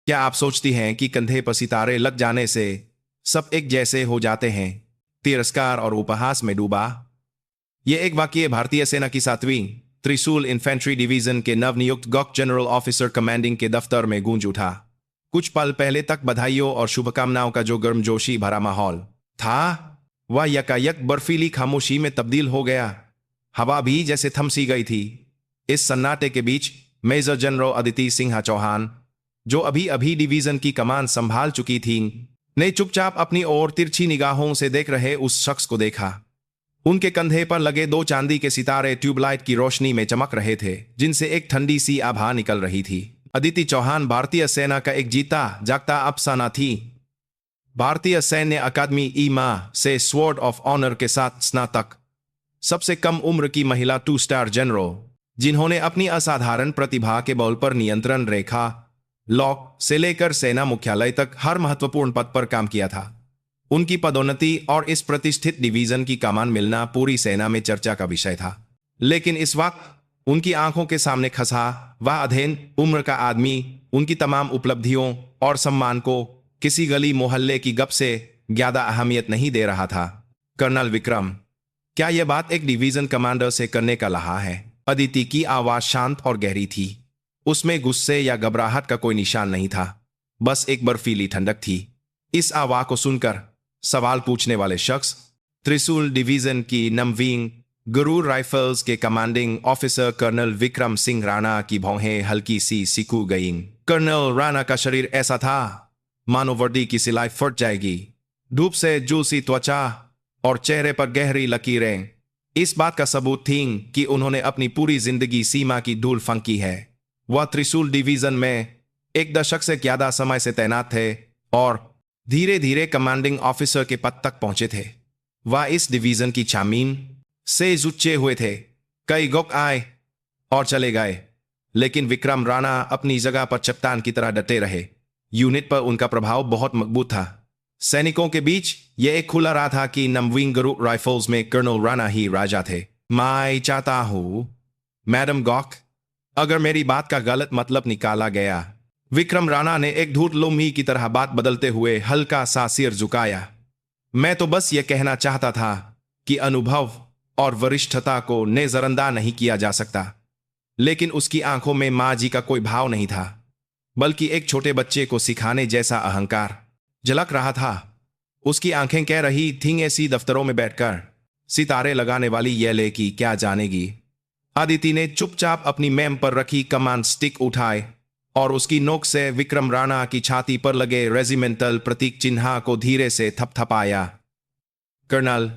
क्या आप सोचती हैं कि कंधे पर सितारे लग जाने से सब एक जैसे हो जाते हैं? तिरस्कार और उपहास में डूबा ये एक वाक्य भारतीय सेना की 7वीं त्रिशूल इन्फेंट्री डिवीजन के नवनियुक्त गॉक जनरल ऑफिसर कमांडिंग के दफ्तर में गूंज उठा। कुछ पल पहले तक बधाइयों और शुभकामनाओं का जो गर्मजोशी भरा माहौल था, वह यकायक बर्फीली खामोशी में तब्दील हो गया। हवा भी जैसे थम सी गई थी। इस सन्नाटे के बीच मेजर जनरल अदिति सिन्हा चौहान, जो अभी अभी डिवीजन की कमान संभाल चुकी थी, ने चुपचाप अपनी ओर तिरछी निगाहों से देख रहे उस शख्स को देखा। उनके कंधे पर लगे 2 चांदी के सितारे ट्यूबलाइट की रोशनी में चमक रहे थे, जिनसे एक ठंडी सी आभा निकल रही थी। अदिति चौहान भारतीय सेना का एक जीता जागता अफसाना थी। भारतीय सैन्य अकादमी ईमा से स्वॉर्ड ऑफ ऑनर के साथ स्नातक, सबसे कम उम्र की महिला 2 स्टार जनरल, जिन्होंने अपनी असाधारण प्रतिभा के बल पर नियंत्रण रेखा लॉक से लेकर सेना मुख्यालय तक हर महत्वपूर्ण पद पर काम किया था। उनकी पदोन्नति और इस प्रतिष्ठित डिवीजन की कमान मिलना पूरी सेना में चर्चा का विषय था। लेकिन इस वक्त उनकी आंखों के सामने खसा वह अधेन उम्र का आदमी उनकी तमाम उपलब्धियों और सम्मान को किसी गली मोहल्ले की गप से ज्यादा अहमियत नहीं दे रहा था। कर्नल विक्रम, क्या यह बात एक डिवीजन कमांडर से करने का लहा है? अदिति की आवाज शांत और गहरी थी। उसमें गुस्से या घबराहट का कोई निशान नहीं था, बस एक बर्फीली ठंडक थी। इस आवाज को सुनकर सवाल पूछने वाले शख्स त्रिशूल डिवीजन की नमवीं गरुड़ राइफल्स के commanding officer colonel Vikram Singh Rana की भौहें हल्की सी सिकुड़ गईं। कर्नल राणा का शरीर ऐसा था मानो वर्दी की सिलाई फट जाएगी। धूप से जूसी त्वचा और चेहरे पर गहरी लकीरें इस बात का सबूत थीं कि उन्होंने अपनी पूरी जिंदगी सीमा की धूल फंकी है। वह त्रिशूल डिवीजन में 1 दशक से ज्यादा समय से तैनात थे और धीरे धीरे कमांडिंग ऑफिसर के पद तक पहुंचे थे। वह इस डिवीजन की छामीन से जुच्चे हुए थे। कई गोक आए और चले गए, लेकिन विक्रम राणा अपनी जगह पर चट्टान की तरह डटे रहे। यूनिट पर उनका प्रभाव बहुत मजबूत था। सैनिकों के बीच यह एक खुला रहा था कि नमवीं गरुड़ राइफल्स में कर्नल राणा ही राजा थे। मैं चाहता हूं मैडम गॉक, अगर मेरी बात का गलत मतलब निकाला गया। विक्रम राणा ने एक धूर्त लोमही की तरह बात बदलते हुए हल्का सा सिर झुकाया। मैं तो बस यह कहना चाहता था कि अनुभव और वरिष्ठता को नजरअंदाज नहीं किया जा सकता। लेकिन उसकी आंखों में माँ जी का कोई भाव नहीं था, बल्कि एक छोटे बच्चे को सिखाने जैसा अहंकार झलक रहा था। उसकी आंखें कह रही थीं, ऐसी दफ्तरों में बैठकर सितारे लगाने वाली यह लेकी क्या जानेगी। आदिति ने चुपचाप अपनी मेम पर रखी कमांड स्टिक उठाए और उसकी नोक से विक्रम राणा की छाती पर लगे रेजिमेंटल प्रतीक चिन्ह को धीरे से थपथपाया। कर्नल,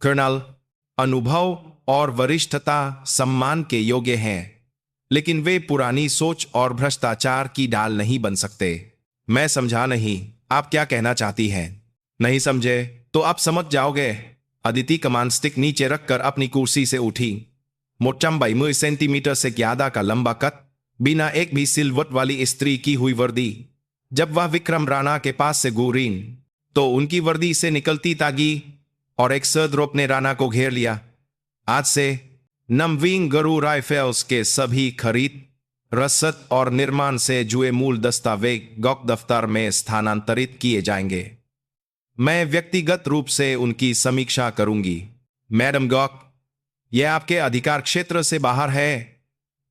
कर्नल, अनुभव और वरिष्ठता सम्मान के योग्य हैं, लेकिन वे पुरानी सोच और भ्रष्टाचार की ढाल नहीं बन सकते। मैं समझा नहीं, आप क्या कहना चाहती हैं? नहीं समझे तो आप समझ जाओगे। अदिति कमांड स्टिक नीचे रखकर अपनी कुर्सी से उठी। 120 सेंटीमीटर से ज्यादा का लंबा कद, बिना एक भी सिलवट वाली स्त्री की हुई वर्दी। जब वह विक्रम राणा के पास से गुजरीं तो उनकी वर्दी से निकलती तागी और एक सर्द्रोप ने राणा को घेर लिया। आज से नमवीं गरुड़ राइफल्स के सभी खरीद, रसद और निर्माण से जुड़े मूल दस्तावेज गॉक दफ्तर में स्थानांतरित किए जाएंगे। मैं व्यक्तिगत रूप से उनकी समीक्षा करूंगी। मैडम गॉक, यह आपके अधिकार क्षेत्र से बाहर है।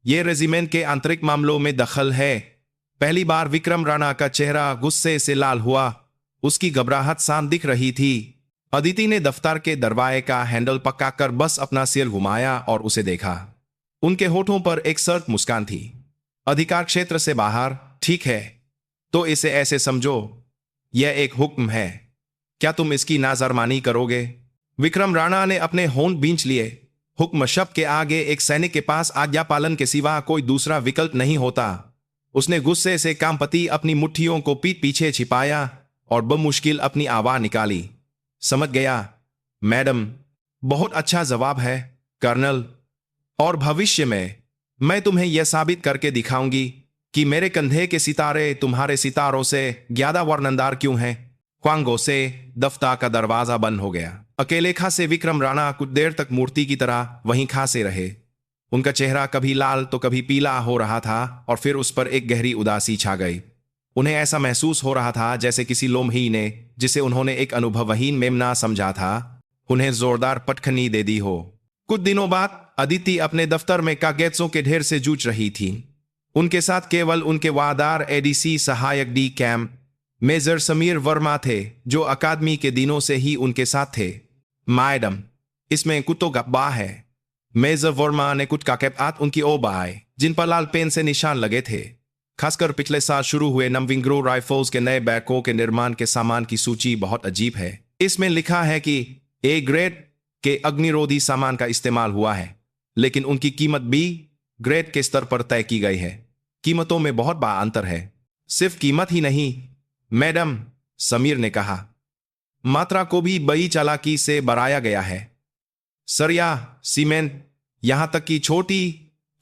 यह रेजिमेंट के आंतरिक मामलों में दखल है। पहली बार विक्रम राणा का चेहरा गुस्से से लाल हुआ। उसकी घबराहट शांत दिख रही थी। अदिति ने दफ्तर के दरवाजे का हैंडल पकड़कर बस अपना सिर घुमाया और उसे देखा। उनके होठों पर एक सर्द मुस्कान थी। अधिकार क्षेत्र से बाहर, ठीक है, तो इसे ऐसे समझो, यह एक हुक्म है। क्या तुम इसकी नाफरमानी करोगे? विक्रम राणा ने अपने होंठ भींच लिए। हुक्म शब्द के आगे एक सैनिक के पास आज्ञा पालन के सिवा कोई दूसरा विकल्प नहीं होता। उसने गुस्से से कांपती अपनी मुट्ठियों को पीठ पीछे छिपाया और बमुश्किल अपनी आवाज निकाली। समझ गया मैडम। बहुत अच्छा जवाब है कर्नल, और भविष्य में मैं तुम्हें यह साबित करके दिखाऊंगी कि मेरे कंधे के सितारे तुम्हारे सितारों से ज्यादा वर्णनदार क्यों हैं। ख्वांगो से दफ्तर का दरवाजा बंद हो गया। अकेले खासे विक्रम राणा कुछ देर तक मूर्ति की तरह वहीं खासे रहे। उनका चेहरा कभी लाल तो कभी पीला हो रहा था और फिर उस पर एक गहरी उदासी छा गई। उन्हें ऐसा महसूस हो रहा था जैसे किसी लोमही ने, जिसे उन्होंने एक अनुभवहीन मेमना समझा था, उन्हें जोरदार पटखनी दे दी हो। कुछ दिनों बाद अदिति अपने दफ्तर में कागजों के ढेर से जूझ रही थी। उनके साथ केवल उनके वादार एडीसी सहायक de camp major Sameer Verma थे, जो अकादमी के दिनों से ही उनके साथ थे। मैडम, इसमें कुछ तो गब्बा है। मेजर वर्मा ने कुछ कागजात उनकी ओर बढ़ाए, जिन पर लाल पेन से निशान लगे थे। खासकर पिछले साल शुरू हुए नमविंग्रो राइफल्स के नए बैरकों के निर्माण के सामान की सूची बहुत अजीब है। इसमें लिखा है कि ए ग्रेड के अग्निरोधी सामान का इस्तेमाल हुआ है, लेकिन उनकी कीमत बी ग्रेड के स्तर पर तय की गई है। कीमतों में बहुत बड़ा अंतर है। सिर्फ कीमत ही नहीं, मैडम, समीर ने कहा, मात्रा को भी बड़ी चालाकी से बढ़ाया गया है। सरिया, सीमेंट, यहां तक कि छोटी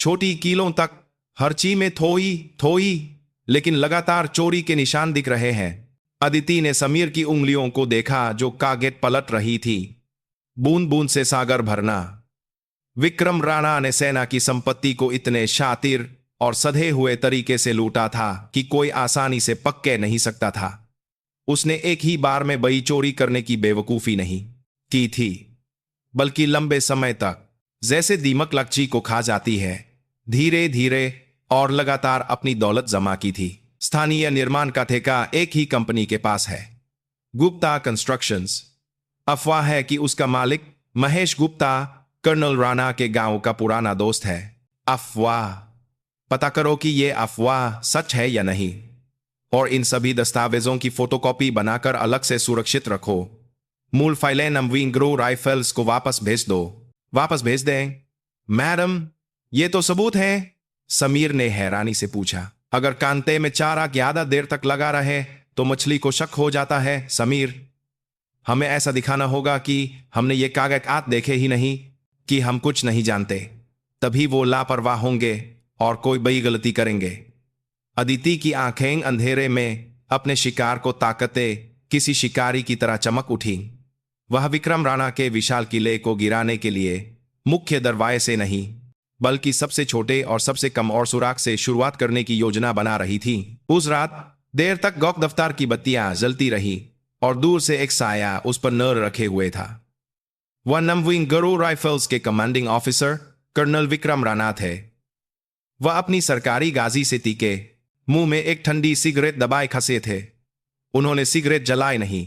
छोटी कीलों तक, हर चीज में थोड़ी थोड़ी लेकिन लगातार चोरी के निशान दिख रहे हैं। अदिति ने समीर की उंगलियों को देखा जो कागज पलट रही थी। बूंद बूंद से सागर भरना। विक्रम राणा ने सेना की संपत्ति को इतने शातिर और सधे हुए तरीके से लूटा था कि कोई आसानी से पक्के नहीं सकता था। उसने एक ही बार में बड़ी चोरी करने की बेवकूफी नहीं की थी, बल्कि लंबे समय तक, जैसे दीमक लक्ष्य को खा जाती है, धीरे धीरे और लगातार अपनी दौलत जमा की थी। स्थानीय निर्माण का ठेका एक ही कंपनी के पास है, गुप्ता कंस्ट्रक्शंस। अफवाह है कि उसका मालिक महेश गुप्ता कर्नल राणा के गांव का पुराना दोस्त है। अफवाह। पता करो कि यह अफवाह सच है या नहीं, और इन सभी दस्तावेजों की फोटोकॉपी बनाकर अलग से सुरक्षित रखो। मूल फाइलें नमविंग्रो राइफल्स को वापस भेज दो। वापस भेज दें? मैडम, ये तो सबूत है, समीर ने हैरानी से पूछा। अगर कांटे में चारा ज्यादा देर तक लगा रहे तो मछली को शक हो जाता है, समीर। हमें ऐसा दिखाना होगा कि हमने ये कागजात देखे ही नहीं, कि हम कुछ नहीं जानते। तभी वो लापरवाह होंगे और कोई बड़ी गलती करेंगे। अदिति की आंखें अंधेरे में अपने शिकार को ताकते किसी शिकारी की तरह चमक उठी। वह विक्रम राणा के विशाल किले को गिराने के लिए मुख्य दरवाजे से नहीं, बल्कि सबसे छोटे और सबसे कम और सुराग से शुरुआत करने की योजना बना रही थी। उस रात देर तक गौक दफ्तर की बत्तियां जलती रही और दूर से एक साया उस पर नर रखे हुए था। वह नमविंग्रो राइफल्स के commanding officer colonel Vikram Rana थे। वह अपनी सरकारी गाजी से तीखे मुंह में एक ठंडी सिगरेट दबाए खसे थे। उन्होंने सिगरेट जलाई नहीं,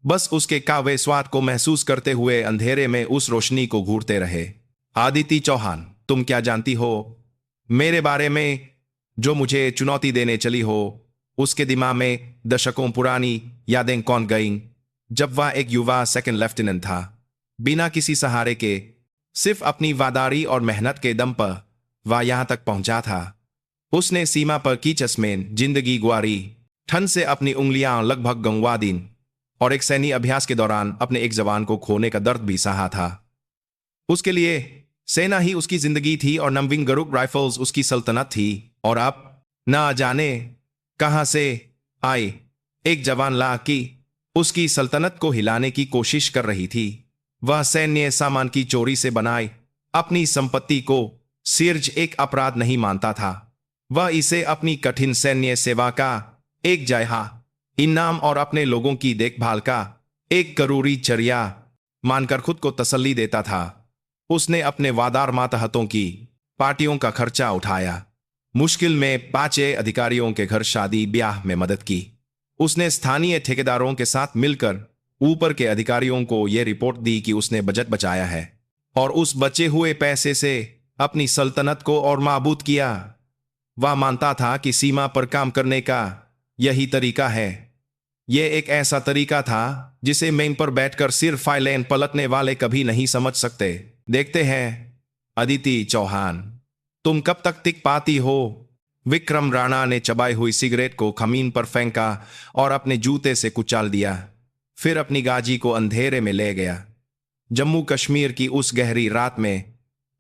बस उसके कावे स्वाद को महसूस करते हुए अंधेरे में उस रोशनी को घूरते रहे। आदिति चौहान, तुम क्या जानती हो मेरे बारे में, जो मुझे चुनौती देने चली हो? उसके दिमाग में दशकों पुरानी यादें कौन गईं, जब वह एक युवा सेकंड लेफ्टिनेंट था, बिना किसी सहारे के, सिर्फ अपनी वादारी और मेहनत के दम पर वह यहां तक पहुंचा था। उसने सीमा पर कीचस में जिंदगी गुजारी, ठंड से अपनी उंगलियां लगभग गंवा दी, और एक सैन्य अभ्यास के दौरान अपने एक जवान को खोने का दर्द भी सहा था। उसके लिए सेना ही उसकी जिंदगी थी और नमविंग्रो राइफल्स उसकी सल्तनत थी। और अब ना जाने कहां से आई एक जवान ला की उसकी सल्तनत को हिलाने की कोशिश कर रही थी। वह सैन्य सामान की चोरी से बनाई अपनी संपत्ति को सिर्फ एक अपराध नहीं मानता था। वह इसे अपनी कठिन सैन्य सेवा का एक जयहा इनाम और अपने लोगों की देखभाल का एक जरूरी चर्या मानकर खुद को तसल्ली देता था। उसने अपने वादार मातहतों की पार्टियों का खर्चा उठाया, मुश्किल में 5 अधिकारियों के घर शादी ब्याह में मदद की। उसने स्थानीय ठेकेदारों के साथ मिलकर ऊपर के अधिकारियों को यह रिपोर्ट दी कि उसने बजट बचाया है, और उस बचे हुए पैसे से अपनी सल्तनत को और मजबूत किया। वह मानता था कि सीमा पर काम करने का यही तरीका है। यह एक ऐसा तरीका था जिसे मेन पर बैठकर सिर्फ फाइलें पलटने वाले कभी नहीं समझ सकते। देखते हैं अदिति चौहान, तुम कब तक टिक पाती हो। विक्रम राणा ने चबाई हुई सिगरेट को खमीन पर फेंका और अपने जूते से कुचाल दिया, फिर अपनी गाजी को अंधेरे में ले गया। जम्मू कश्मीर की उस गहरी रात में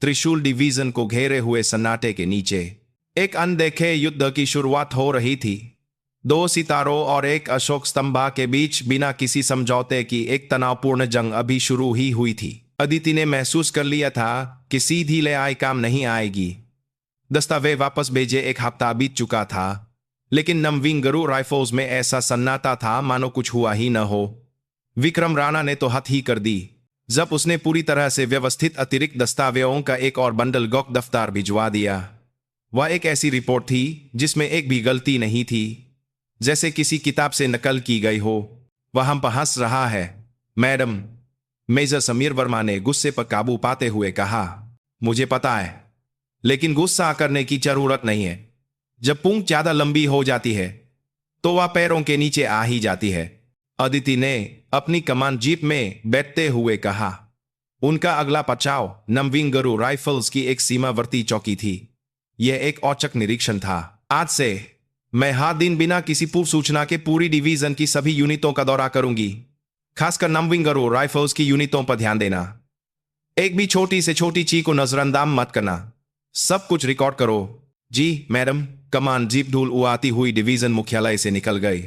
त्रिशूल डिवीजन को घेरे हुए सन्नाटे के नीचे एक अनदेखे युद्ध की शुरुआत हो रही थी। 2 सितारों और एक अशोक स्तंभा के बीच बिना किसी समझौते की एक तनावपूर्ण जंग अभी शुरू ही हुई थी। अदिति ने महसूस कर लिया था कि सीधी ले आई काम नहीं आएगी। दस्तावेज वापस भेजे 1 हफ्ता बीत चुका था, लेकिन नमविंगरू राइफल्स में ऐसा सन्नाटा था मानो कुछ हुआ ही न हो। विक्रम राणा ने तो हद ही कर दी जब उसने पूरी तरह से व्यवस्थित अतिरिक्त दस्तावेजों का एक और बंडल गौक दफ्तार भिजवा दिया। वह एक ऐसी रिपोर्ट थी जिसमें एक भी गलती नहीं थी, जैसे किसी किताब से नकल की गई हो। वह हम पर हंस रहा है, मैडम, मेजर समीर वर्मा ने गुस्से पर काबू पाते हुए कहा। मुझे पता है, लेकिन गुस्सा करने की जरूरत नहीं है। जब पूंछ ज्यादा लंबी हो जाती है तो वह पैरों के नीचे आ ही जाती है। अदिति ने अपनी कमान जीप में बैठते हुए कहा। उनका अगला पचाव नमविंगरू राइफल्स की एक सीमावर्ती चौकी थी। यह एक औचक निरीक्षण था। आज से मैं हर दिन बिना किसी पूर्व सूचना के पूरी डिवीजन की सभी यूनिटों का दौरा करूंगी। खासकर नमविंगरू राइफल्स की यूनिटों पर ध्यान देना। एक भी छोटी से छोटी चीज को नजरअंदाज मत करना। सब कुछ रिकॉर्ड करो। जी मैडम। कमान जीप धूल उड़ाती हुई डिवीजन मुख्यालय से निकल गई।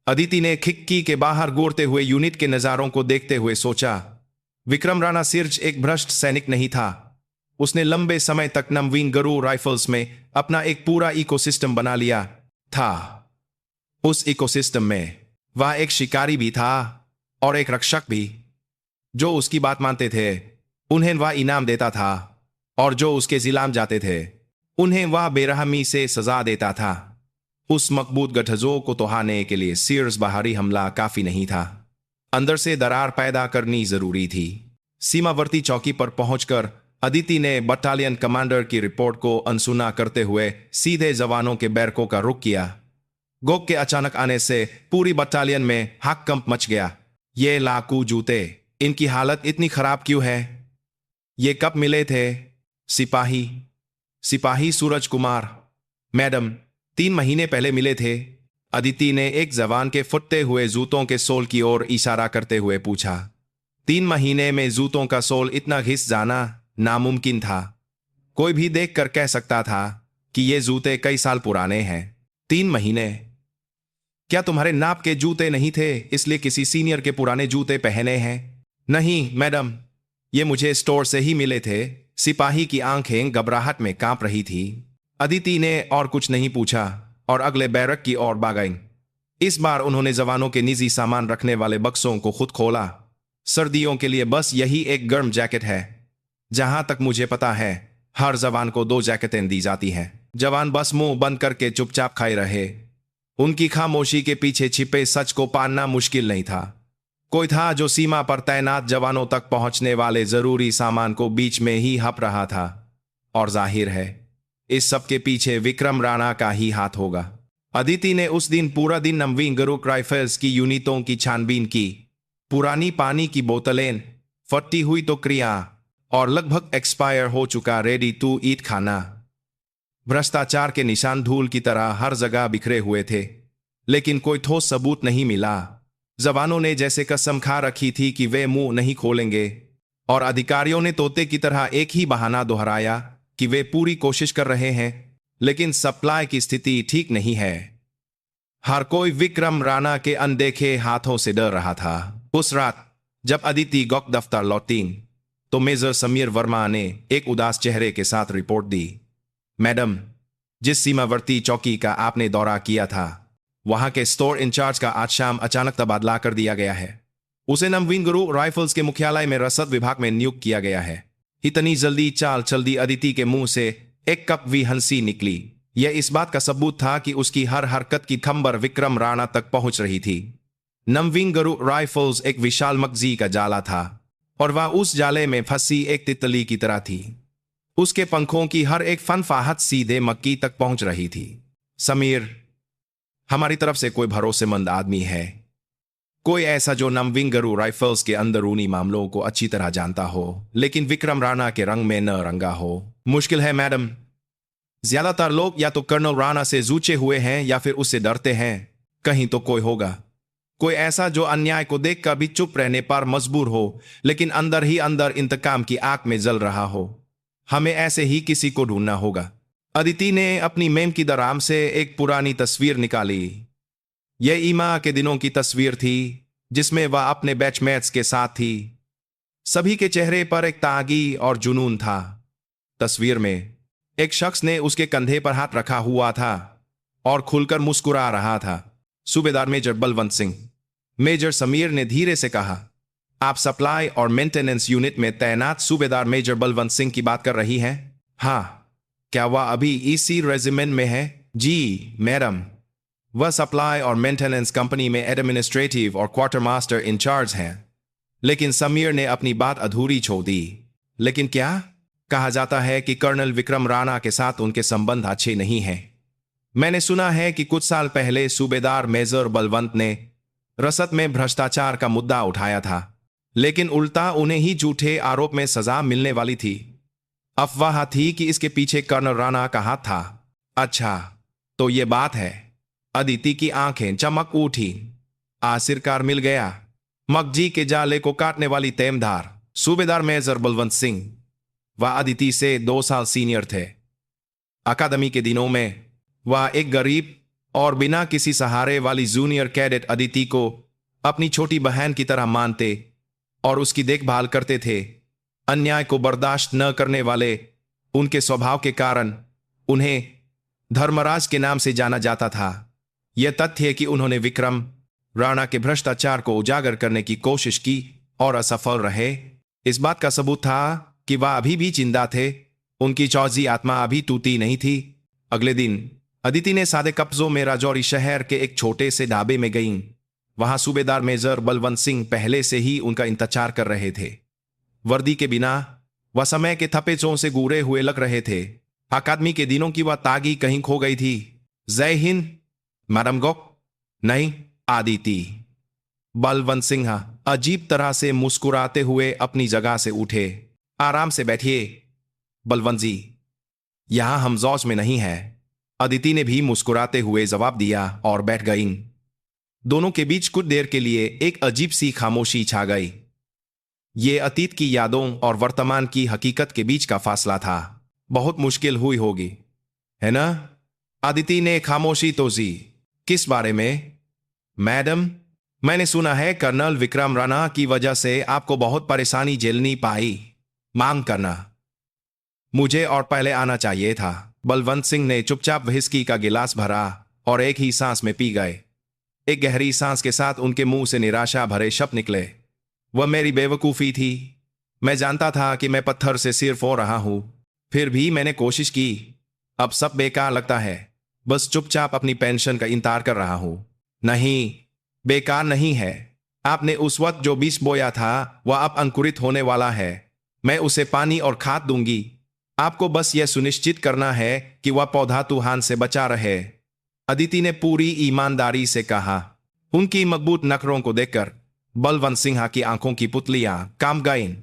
अदिति ने खिड़की के बाहर घूरते हुए यूनिट के नजारों को देखते हुए सोचा, विक्रम राणा सिर्फ एक भ्रष्ट सैनिक नहीं था। उसने लंबे समय तक नमविंगरू राइफल्स में अपना एक पूरा इकोसिस्टम बना लिया था। उस इकोसिस्टम में वह एक शिकारी भी था और एक रक्षक भी। जो उसकी बात मानते थे उन्हें वह इनाम देता था, और जो उसके जिलाम जाते थे उन्हें वह बेरहमी से सजा देता था। उस मकबूत गठजोड़ को तोड़ने के लिए सिर्फ बाहरी हमला काफी नहीं था, अंदर से दरार पैदा करनी जरूरी थी। सीमावर्ती चौकी पर पहुंचकर अदिति ने बटालियन कमांडर की रिपोर्ट को अनसुना करते हुए सीधे जवानों के बैरकों का रुख किया। गोक के अचानक आने से पूरी बटालियन में हक्कंप मच गया। ये लाकू जूते, इनकी हालत इतनी खराब क्यों है? ये कब मिले थे? सिपाही सूरज कुमार। मैडम, 3 महीने पहले मिले थे। अदिति ने एक जवान के फुटते हुए जूतों के सोल की ओर इशारा करते हुए पूछा। 3 महीने में जूतों का सोल इतना घिस जाना नामुमकिन था। कोई भी देखकर कह सकता था कि ये जूते कई साल पुराने हैं। 3 महीने? क्या तुम्हारे नाप के जूते नहीं थे इसलिए किसी सीनियर के पुराने जूते पहने हैं? नहीं मैडम, ये मुझे स्टोर से ही मिले थे। सिपाही की आंखें घबराहट में कांप रही थी। अदिति ने और कुछ नहीं पूछा और अगले बैरक की ओर भाग गई। इस बार उन्होंने जवानों के निजी सामान रखने वाले बक्सों को खुद खोला। सर्दियों के लिए बस यही एक गर्म जैकेट है। जहां तक मुझे पता है हर जवान को 2 जैकेटें दी जाती हैं। जवान बस मुंह बंद करके चुपचाप खाए रहे। उनकी खामोशी के पीछे छिपे सच को पाना मुश्किल नहीं था। कोई था जो सीमा पर तैनात जवानों तक पहुंचने वाले जरूरी सामान को बीच में ही हप रहा था, और जाहिर है इस सब के पीछे विक्रम राणा का ही हाथ होगा। अदिति ने उस दिन पूरा दिन नमविंगरू राइफल्स की यूनिटों की छानबीन की। पुरानी पानी की बोतलें, फटी हुई टोकरियां और लगभग एक्सपायर हो चुका रेडी टू ईट खाना। भ्रष्टाचार के निशान धूल की तरह हर जगह बिखरे हुए थे, लेकिन कोई ठोस सबूत नहीं मिला। जवानों ने जैसे कसम खा रखी थी कि वे मुंह नहीं खोलेंगे, और अधिकारियों ने तोते की तरह एक ही बहाना दोहराया कि वे पूरी कोशिश कर रहे हैं, लेकिन सप्लाई की स्थिति ठीक नहीं है। हर कोई विक्रम राणा के अनदेखे हाथों से डर रहा था। उस रात जब अदिति गौक दफ्तर लौटी तो मेजर समीर वर्मा ने एक उदास चेहरे के साथ रिपोर्ट दी। मैडम, जिस सीमावर्ती चौकी का आपने दौरा किया था वहां के स्टोर इंचार्ज का आज शाम अचानक तबादला कर दिया गया है। उसे नमविंगरू राइफल्स के मुख्यालय में रसद विभाग में नियुक्त किया गया है। इतनी जल्दी चाल चल दी अदिति के मुंह से एक कप भी हंसी निकली। यह इस बात का सबूत था कि उसकी हर हरकत की खंबर विक्रम राणा तक पहुंच रही थी। नमविंगरू राइफल्स एक विशाल मगजी का जाला था, और वह उस जाले में फंसी एक तितली की तरह थी। उसके पंखों की हर एक फनफाहत सीधे मक्की तक पहुंच रही थी। समीर, हमारी तरफ से कोई भरोसेमंद आदमी है? कोई ऐसा जो नमविंगरू राइफल्स के अंदरूनी मामलों को अच्छी तरह जानता हो, लेकिन विक्रम राणा के रंग में न रंगा हो? मुश्किल है मैडम। ज्यादातर लोग या तो कर्नल राणा से जूझे हुए हैं या फिर उससे डरते हैं। कहीं तो कोई होगा, कोई ऐसा जो अन्याय को देखकर भी चुप रहने पर मजबूर हो, लेकिन अंदर ही अंदर इंतकाम की आग में जल रहा हो। हमें ऐसे ही किसी को ढूंढना होगा। अदिति ने अपनी मेम की दराम से एक पुरानी तस्वीर निकाली। यह ईमा के दिनों की तस्वीर थी जिसमें वह अपने बैचमेट्स के साथ थी। सभी के चेहरे पर एक तागी और जुनून था। तस्वीर में एक शख्स ने उसके कंधे पर हाथ रखा हुआ था और खुलकर मुस्कुरा रहा था। सूबेदार मेजर बलवंत सिंह। मेजर समीर ने धीरे से कहा, आप सप्लाई और मेंटेनेंस यूनिट में तैनात सूबेदार मेजर बलवंत सिंह की बात कर रही हैं? हाँ। क्या वह अभी इसी रेजिमेंट में है? जी मैडम। वह सप्लाई और मेंटेनेंस कंपनी में एडमिनिस्ट्रेटिव और क्वार्टर मास्टर इंचार्ज हैं। लेकिन समीर ने अपनी बात अधूरी छोड़ दी। लेकिन क्या? कहा जाता है कि कर्नल विक्रम राणा के साथ उनके संबंध अच्छे नहीं हैं। मैंने सुना है कि कुछ साल पहले सूबेदार मेजर बलवंत ने रसद में भ्रष्टाचार का मुद्दा उठाया था, लेकिन उल्टा उन्हें ही झूठे आरोप में सजा मिलने वाली थी। अफवाह थी कि इसके पीछे कर्नल राणा का हाथ था। अच्छा, तो ये बात है। अदिति की आंखें चमक उठी। आखिरकार मिल गया। मगजी के जाले को काटने वाली तेमधार सूबेदार मेजर बलवंत सिंह। वह अदिति से 2 साल सीनियर थे। अकादमी के दिनों में वह एक गरीब और बिना किसी सहारे वाली जूनियर कैडेट अदिति को अपनी छोटी बहन की तरह मानते और उसकी देखभाल करते थे। अन्याय को बर्दाश्त न करने वाले उनके स्वभाव के कारण उन्हें धर्मराज के नाम से जाना जाता था। यह तथ्य कि उन्होंने विक्रम राणा के भ्रष्टाचार को उजागर करने की कोशिश की और असफल रहे, इस बात का सबूत था कि वह अभी भी जिंदा थे। उनकी चौजी आत्मा अभी टूटी नहीं थी। अगले दिन अदिति ने सादे कब्जों में राजौरी शहर के एक छोटे से ढाबे में गईं। वहां सूबेदार मेजर बलवंत सिंह पहले से ही उनका इंतजार कर रहे थे। वर्दी के बिना वह समय के थपेचों से गुरे हुए लग रहे थे। अकादमी के दिनों की वह तागी कहीं खो गई थी। जय हिंद मैडम गो। नहीं, आदिति। बलवंत सिंह अजीब तरह से मुस्कुराते हुए अपनी जगह से उठे। आराम से बैठिए बलवंत जी, यहां हम जौज में नहीं है। अदिति ने भी मुस्कुराते हुए जवाब दिया और बैठ गईं। दोनों के बीच कुछ देर के लिए एक अजीब सी खामोशी छा गई। ये अतीत की यादों और वर्तमान की हकीकत के बीच का फासला था। बहुत मुश्किल हुई होगी, है ना? अदिति ने खामोशी तोजी। किस बारे में? मैडम, मैंने सुना है कर्नल विक्रम राणा की वजह से आपको बहुत परेशानी झेलनी पाई। मांग करना। मुझे और पहले आना चाहिए था। बलवंत सिंह ने चुपचाप व्हिस्की का गिलास भरा और एक ही सांस में पी गए। एक गहरी सांस के साथ उनके मुंह से निराशा भरे शब्द निकले। वह मेरी बेवकूफी थी। मैं जानता था कि मैं पत्थर से सिर फोड़ रहा हूं, फिर भी मैंने कोशिश की। अब सब बेकार लगता है। बस चुपचाप अपनी पेंशन का इंतजार कर रहा हूं। नहीं, बेकार नहीं है। आपने उस वक्त जो बीज बोया था वह अब अंकुरित होने वाला है। मैं उसे पानी और खाद दूंगी। आपको बस यह सुनिश्चित करना है कि वह पौधा तूफान से बचा रहे। अदिति ने पूरी ईमानदारी से कहा। उनकी मजबूत नखरों को देखकर बलवंत सिंह की आंखों की पुतलियां काम गईं।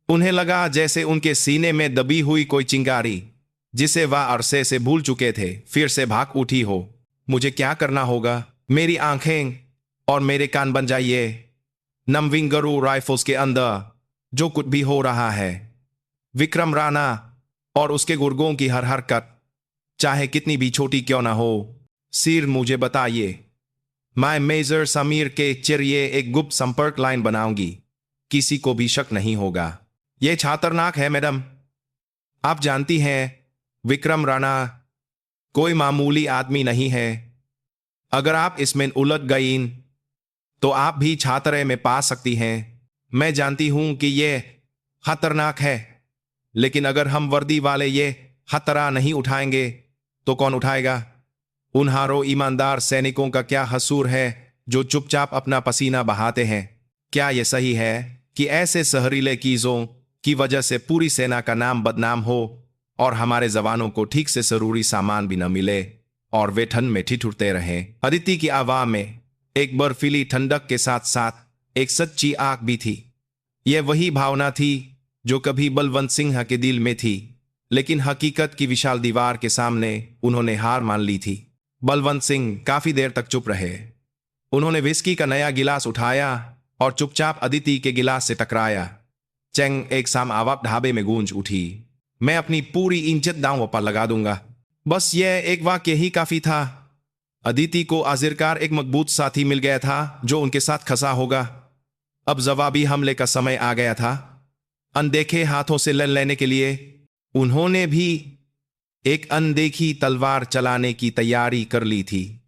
उन्हें लगा जैसे उनके सीने में दबी हुई कोई चिंगारी, जिसे वह अरसे से भूल चुके थे, फिर से भाग उठी हो। मुझे क्या करना होगा? मेरी आंखें और मेरे कान बन जाइए। नमविंगरू राइफल्स के अंदर जो कुछ भी हो रहा है, विक्रम राणा और उसके गुर्गों की हर हरकत, चाहे कितनी भी छोटी क्यों ना हो, सिर मुझे बताइए। मैं मेजर समीर के जरिए एक गुप्त संपर्क लाइन बनाऊंगी। किसी को भी शक नहीं होगा। यह खतरनाक है मैडम। आप जानती हैं, विक्रम राणा कोई मामूली आदमी नहीं है। अगर आप इसमें उलझ गईं तो आप भी छात्रे में पा सकती हैं। मैं जानती हूं कि यह खतरनाक है, लेकिन अगर हम वर्दी वाले ये खतरा नहीं उठाएंगे तो कौन उठाएगा? उन हारो ईमानदार सैनिकों का क्या कसूर है जो चुपचाप अपना पसीना बहाते हैं? क्या यह सही है कि ऐसे जहरीले चीजों की वजह से पूरी सेना का नाम बदनाम हो और हमारे जवानों को ठीक से जरूरी सामान भी न मिले और वे ठंड में ठिठुरते रहें? अदिति की आवाज में एक बर्फीली ठंडक के साथ साथ एक सच्ची आग भी थी। यह वही भावना थी जो कभी बलवंत सिंह के दिल में थी, लेकिन हकीकत की विशाल दीवार के सामने उन्होंने हार मान ली थी। बलवंत सिंह काफी देर तक चुप रहे। उन्होंने विस्की का नया गिलास उठाया और चुपचाप अदिति के गिलास से टकराया। चेंग एक साम आवाज ढाबे में गूंज उठी। मैं अपनी पूरी इज्जत दांव पर लगा दूंगा। बस यह एक वाक्य ही काफी था। अदिति को आखिरकार एक मजबूत साथी मिल गया था जो उनके साथ खसा होगा। अब जवाबी हमले का समय आ गया था। अनदेखे हाथों से लड़ लेने के लिए उन्होंने भी एक अनदेखी तलवार चलाने की तैयारी कर ली थी।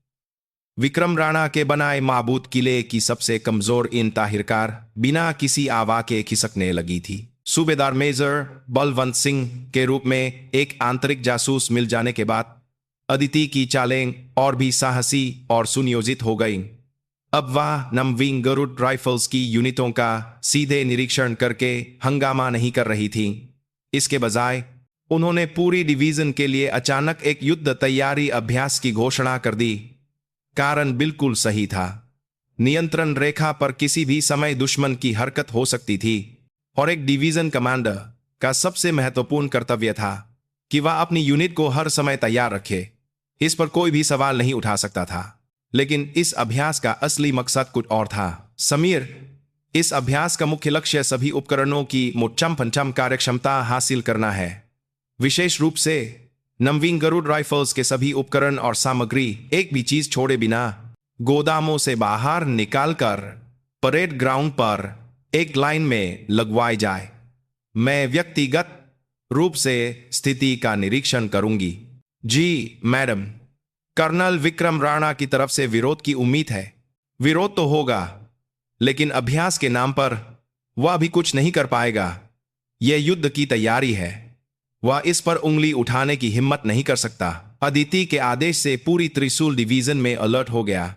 विक्रम राणा के बनाए माबूद किले की सबसे कमजोर इन ताहिरकार बिना किसी आवा के खिसकने लगी थी। सूबेदार मेजर बलवंत सिंह के रूप में एक आंतरिक जासूस मिल जाने के बाद अदिति की चालें और भी साहसी और सुनियोजित हो गईं। अब वह नमविंग गरुड़ राइफल्स की यूनिटों का सीधे निरीक्षण करके हंगामा नहीं कर रही थी। इसके बजाय उन्होंने पूरी डिवीजन के लिए अचानक एक युद्ध तैयारी अभ्यास की घोषणा कर दी। कारण बिल्कुल सही था। नियंत्रण रेखा पर किसी भी समय दुश्मन की हरकत हो सकती थी और एक डिवीजन कमांडर का सबसे महत्वपूर्ण कर्तव्य था कि वह अपनी यूनिट को हर समय तैयार रखे। इस पर कोई भी सवाल नहीं उठा सकता था। लेकिन इस अभ्यास का असली मकसद कुछ और था। समीर, इस अभ्यास का मुख्य लक्ष्य सभी उपकरणों की मोचम पंचम कार्यक्षमता हासिल करना है। विशेष रूप से नमविंग गरुड़ राइफल्स के सभी उपकरण और सामग्री एक भी चीज छोड़े बिना गोदामों से बाहर निकालकर परेड ग्राउंड पर एक लाइन में लगवाई जाए। मैं व्यक्तिगत रूप से स्थिति का निरीक्षण करूंगी। जी मैडम। कर्नल विक्रम राणा की तरफ से विरोध की उम्मीद है। विरोध तो होगा, लेकिन अभ्यास के नाम पर वह भी कुछ नहीं कर पाएगा। यह युद्ध की तैयारी है, वह इस पर उंगली उठाने की हिम्मत नहीं कर सकता। अदिति के आदेश से पूरी त्रिशूल डिवीजन में अलर्ट हो गया।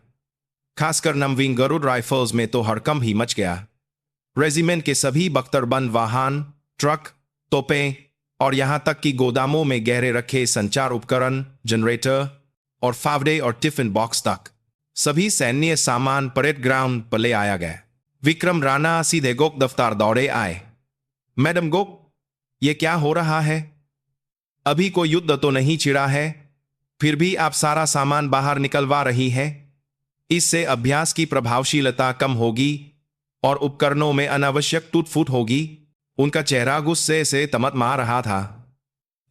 खासकर नमविंग गरुड़ राइफल्स में तो हड़कंप ही मच गया। रेजिमेंट के सभी बख्तरबंद वाहन, ट्रक, तोपें और यहां तक कि गोदामों में गहरे रखे संचार उपकरण, जनरेटर और फावड़े और टिफिन बॉक्स तक सभी सैन्य सामान परेड ग्राउंड पर ले आया गया। विक्रम राणा सीधे गोक दफ्तर दौड़े आए। मैडम गोक, ये क्या हो रहा है? अभी कोई युद्ध तो नहीं छिड़ा है, फिर भी आप सारा सामान बाहर निकलवा रही हैं। इससे अभ्यास की प्रभावशीलता कम होगी और उपकरणों में अनावश्यक टूट फूट होगी। उनका चेहरा गुस्से से तमतमा रहा था।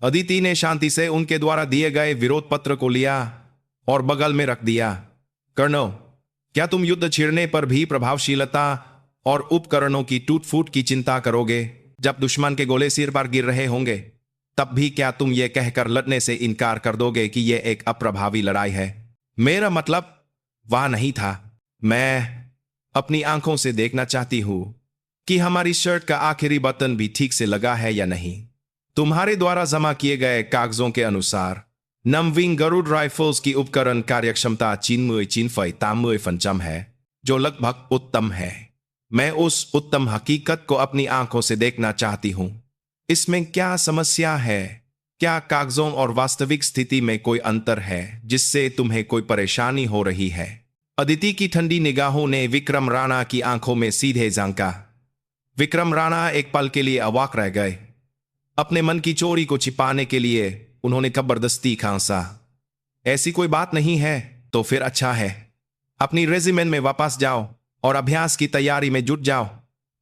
अदिति ने शांति से उनके द्वारा दिए गए विरोध पत्र को लिया और बगल में रख दिया। कर्नल, क्या तुम युद्ध छिड़ने पर भी प्रभावशीलता और उपकरणों की टूट फूट की चिंता करोगे? जब दुश्मन के गोले सिर पर गिर रहे होंगे, तब भी क्या तुम ये कहकर लड़ने से इनकार कर दोगे कि यह एक अप्रभावी लड़ाई है? मेरा मतलब वह नहीं था। मैं अपनी आंखों से देखना चाहती हूं कि हमारी शर्ट का आखिरी बटन भी ठीक से लगा है या नहीं। तुम्हारे द्वारा जमा किए गए कागजों के अनुसार नमविंग गरुड़ राइफल्स की उपकरण कार्यक्षमता 93.93% है, जो लगभग उत्तम है। मैं उस उत्तम हकीकत को अपनी आंखों से देखना चाहती हूं। इसमें क्या समस्या है? क्या कागजों और वास्तविक स्थिति में कोई अंतर है जिससे तुम्हें कोई परेशानी हो रही है? अदिति की ठंडी निगाहों ने विक्रम राणा की आंखों में सीधे झांका। विक्रम राणा एक पल के लिए अवाक रह गए। अपने मन की चोरी को छिपाने के लिए उन्होंने जबरदस्ती खांसा। ऐसी कोई बात नहीं है तो फिर अच्छा है। अपनी रेजिमेंट में वापस जाओ और अभ्यास की तैयारी में जुट जाओ।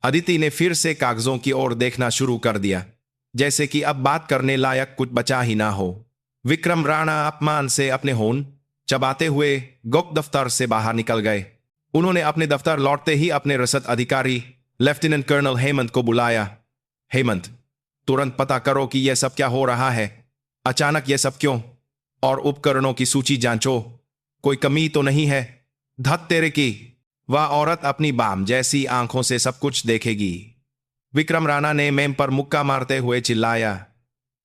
अदिति ने फिर से कागजों की ओर देखना शुरू कर दिया, जैसे कि अब बात करने लायक कुछ बचा ही ना हो। विक्रम राणा अपमान से अपने होंठ चबाते हुए गोक दफ्तर से बाहर निकल गए। उन्होंने अपने दफ्तर लौटते ही अपने रसद अधिकारी लेफ्टिनेंट कर्नल हेमंत को बुलाया। हेमंत, तुरंत पता करो कि यह सब क्या हो रहा है। अचानक यह सब क्यों? और उपकरणों की सूची जांचो, कोई कमी तो नहीं है। धत तेरे की, वह औरत अपनी बाम जैसी आंखों से सब कुछ देखेगी। विक्रम राणा ने मेम पर मुक्का मारते हुए चिल्लाया।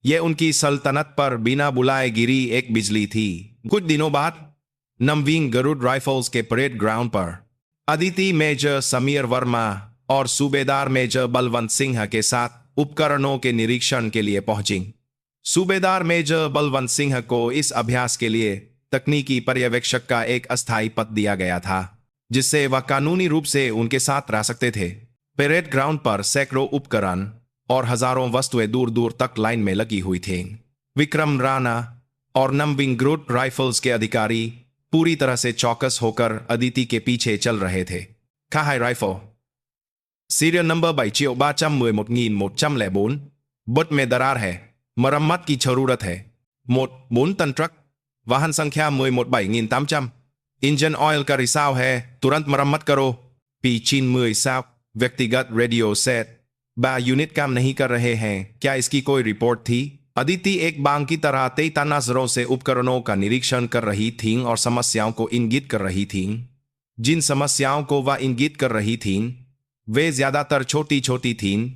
यह उनकी सल्तनत पर बिना बुलाए गिरी एक बिजली थी। कुछ दिनों बाद नमविंग गरुड़ राइफल्स के परेड ग्राउंड पर अदिति मेजर समीर वर्मा और सूबेदार मेजर बलवंत सिंह के साथ उपकरणों के निरीक्षण के लिए पहुंची। सूबेदार मेजर बलवंत सिंह को इस अभ्यास के लिए तकनीकी पर्यवेक्षक का एक अस्थायी पद दिया गया था, जिससे वह कानूनी रूप से उनके साथ रह सकते थे। परेड ग्राउंड पर सैकड़ों उपकरण और हजारों वस्तुएं दूर दूर तक लाइन में लगी हुई थीं। विक्रम राणा और नमविंग गरुड़ राइफल्स के अधिकारी पूरी तरह से चौकस होकर अदिति के पीछे चल रहे थे। खाहाई राइफल सीरियल नंबर 7111104 बुट में दरार है, मरम्मत की जरूरत है। 4 टन ट्रक, वाहन संख्या 11700, इंजन ऑयल का रिसाव है, तुरंत मरम्मत करो। P90 व्यक्तिगत रेडियो सेट 12 यूनिट काम नहीं कर रहे हैं, क्या इसकी कोई रिपोर्ट थी? अदिति एक बांग की तरह तेज नजरों से उपकरणों का निरीक्षण कर रही थीं और समस्याओं को इंगित कर रही थीं। जिन समस्याओं को वह इंगित कर रही थीं वे ज्यादातर छोटी छोटी थीं,